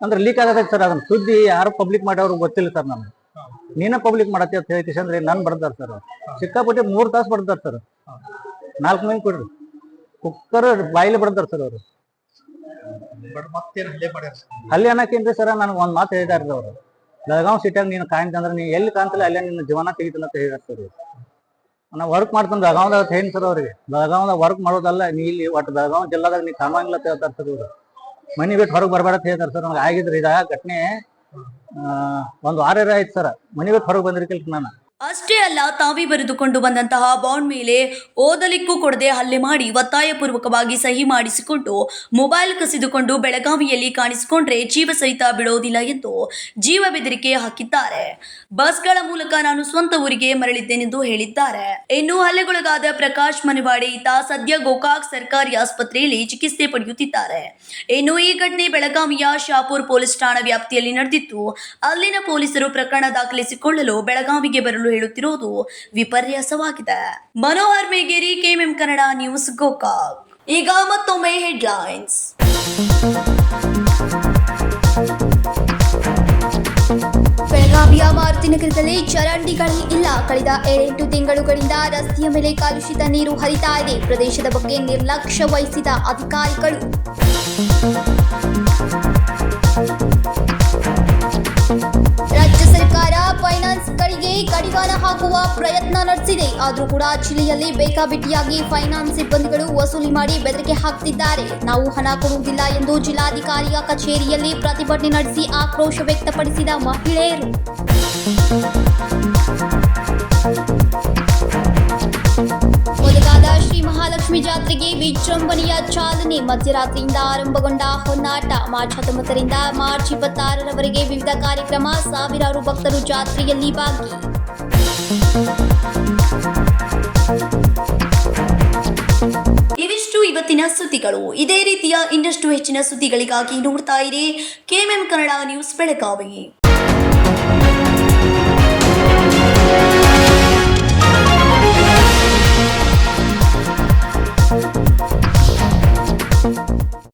S20: ಅಂದ್ರೆ ಲೀಕ್ ಆಗತೈತೆ ಸರ್. ಅದನ್ನ ಸುದ್ದಿ ಯಾರು ಪಬ್ಲಿಕ್ ಮಾಡೋರು ಗೊತ್ತಿಲ್ಲ ಸರ್. ನಮ್ಗೆ ನೀನ ಪಬ್ಲಿಕ್ ಮಾಡತ್ತಿ ಅಂತ ಹೇಳಿ ಕಿಶಂದ್ರೆ ನನ್ ಬಡ್ದಾರ ಸರ್. ಸಿಕ್ಕಾಪಟ್ಟೆ 3 ತಾಸು ಬಡ್ದಾರ ಸರ್. 4 ಮಂದಿ ಕೊಡ್ರಿ ಕುಕ್ಕರ್ ಬಾಯಿಲೆ ಬಡ್ದಾರ ಸರ್ ಅವರು. ಅಲ್ಲಿ ಅನ್ನಕೇನ್ರಿ ಸರ್ ನನಗೆ ಒಂದ್ ಮಾತು ಹೇಳಿದಾರ ಅವ್ರು. ಬೆಳಗಾವ್ ಸಿಟಿಯಾಗ ನೀನು ಕಾಣ್ತಂದ್ರೆ ನೀ ಎಲ್ಲಿ ಕಾಣ್ತಿಲ್ಲ ಅಲ್ಲೇ ನಿನ್ನ ಜೀವನ ತೆಗಿತಿಲ್ಲ ಅಂತ ಹೇಳಿದಾರ ಸರ್. ನಾವು ವರ್ಕ್ ಮಾಡ್ತಾನೆ ಬೆಳಗಾವ್ದಾಗ ಹೇಳಿ ಸರ್ ಅವ್ರಿಗೆ. ಬೆಳಗಾವ್ದಾಗ ವರ್ಕ್ ಮಾಡೋದಲ್ಲ, ನೀ ಇಲ್ಲಿ ಒಟ್ಟು ಬೆಳಗಾವ್ ಜಿಲ್ಲಾದಾಗ ನೀ ಕಾಣಂಗಿಲ್ಲ ಅಂತ ಹೇಳ್ತಾರೆ ಸರ್ ಇವ್ರು. ಮನೆ ಬಿಟ್ಟು ಹೊರಗೆ ಬರಬೇಡ ಅಂತ ಹೇಳ್ತಾರೆ ಸರ್. ನನಗೆ ಆಗಿದ್ರಿ ಇದ ಘಟನೆ 1 ವಾರ ಆಯ್ತು ಸರ್. ಮನೆ ಬಿಟ್ಟು ಹೊರಗೆ ಬಂದಿರ್ಕಿಲ್ಲ ನಾನು.
S1: ಅಷ್ಟೇ ಅಲ್ಲ, ತಾವೇ ಬರೆದುಕೊಂಡು ಬಂದಂತಹ ಬಾಂಡ್ ಮೇಲೆ ಓದಲಿಕ್ಕೂ ಕೊಡದೆ ಹಲ್ಲೆ ಮಾಡಿ ಒತ್ತಾಯಪೂರ್ವಕವಾಗಿ ಸಹಿ ಮಾಡಿಸಿಕೊಂಡು ಮೊಬೈಲ್ ಕಸಿದುಕೊಂಡು ಬೆಳಗಾವಿಯಲ್ಲಿ ಕಾಣಿಸಿಕೊಂಡ್ರೆ ಜೀವ ಸಹಿತ ಬಿಡೋದಿಲ್ಲ ಎಂದು ಜೀವ ಬೆದರಿಕೆ ಹಾಕಿದ್ದಾರೆ. ಬಸ್ಗಳ ಮೂಲಕ ನಾನು ಸ್ವಂತ ಊರಿಗೆ ಮರಳಿದ್ದೇನೆಂದು ಹೇಳಿದ್ದಾರೆ. ಇನ್ನು ಹಲ್ಲೆಗೊಳಗಾದ ಪ್ರಕಾಶ್ ಮನವಾಡೆ ಈತ ಸದ್ಯ ಗೋಕಾಕ್ ಸರ್ಕಾರಿ ಆಸ್ಪತ್ರೆಯಲ್ಲಿ ಚಿಕಿತ್ಸೆ ಪಡೆಯುತ್ತಿದ್ದಾರೆ. ಇನ್ನು ಈ ಘಟನೆ ಬೆಳಗಾವಿಯ ಶಾಪುರ್ ಪೊಲೀಸ್ ಠಾಣಾ ವ್ಯಾಪ್ತಿಯಲ್ಲಿ ನಡೆದಿದ್ದು ಅಲ್ಲಿನ ಪೊಲೀಸರು ಪ್ರಕರಣ ದಾಖಲಿಸಿಕೊಳ್ಳಲು ಬೆಳಗಾವಿಗೆ ಬರಲು ಹೇಳುತ್ತಿರುವುದು ವಿಪರ್ಯಾಸವಾಗಿದೆ. Manohar Megeri, KMM Kannada news, Gokak. ಈಗ ಮತ್ತೊಮ್ಮೆ ಹೆಡ್ಲೈನ್ಸ್.
S17: ಬೆಳಗಾವಿಯ ಮಾರುತಿನಗರದಲ್ಲಿ ಚರಂಡಿಗಳೇ ಇಲ್ಲ. ಕಳೆದ 7-8 ತಿಂಗಳುಗಳಿಂದ ರಸ್ತೆಯ ಮೇಲೆ ಕಲುಷಿತ ನೀರು ಹರಿತಾ ಇದೆ. ಪ್ರದೇಶದ ಬಗ್ಗೆ ನಿರ್ಲಕ್ಷ್ಯ ವಹಿಸಿದ ಅಧಿಕಾರಿಗಳು. ರಾಜ್ಯ ಸರ್ಕಾರ ಫೈನಾನ್ಸ್ಗಳಿಗೆ ಕಡಿವಾಣ ಹಾಕುವ ಪ್ರಯತ್ನ ನಡೆಸಿದೆ. ಆದರೂ ಕೂಡ ಜಿಲ್ಲೆಯಲ್ಲಿ ಬೇಕಾಬಿಟ್ಟಿಯಾಗಿ ಫೈನಾನ್ಸ್ ಸಿಬ್ಬಂದಿಗಳು ವಸೂಲಿ ಮಾಡಿ ಬೆದರಿಕೆ ಹಾಕ್ತಿದ್ದಾರೆ. ನಾವು ಹಣ ಕೊಡುವುದಿಲ್ಲ ಎಂದು ಜಿಲ್ಲಾಧಿಕಾರಿಯ ಕಚೇರಿಯಲ್ಲಿ ಪ್ರತಿಭಟನೆ ನಡೆಸಿ ಆಕ್ರೋಶ ವ್ಯಕ್ತಪಡಿಸಿದ ಮಹಿಳೆಯರು. ಮಹಾಲಕ್ಷ್ಮಿ ಜಾತ್ರೆಗೆ ವಿಜೃಂಭಣೆಯ ಚಾಲನೆ. ಮಧ್ಯರಾತ್ರಿಯಿಂದ ಆರಂಭಗೊಂಡ ಹೊನ್ನಾಟ ಮಾರ್ಚ್ 19ರಿಂದ ಮಾರ್ಚ್ 26ರವರೆಗೆ ವಿವಿಧ ಕಾರ್ಯಕ್ರಮ. ಸಾವಿರಾರು ಭಕ್ತರು ಜಾತ್ರೆಯಲ್ಲಿ ಭಾಗಿ.
S1: ಇವಿಷ್ಟು ಇವತ್ತಿನ ಸುದ್ದಿಗಳು. ಇದೇ ರೀತಿಯ ಇನ್ನಷ್ಟು ಹೆಚ್ಚಿನ ಸುದ್ದಿಗಳಿಗಾಗಿ ನೋಡ್ತಾ ಇರಿ ಕೆಎಂಎಂ ಕನ್ನಡ ನ್ಯೂಸ್ ಬೆಳಗಾವಿ.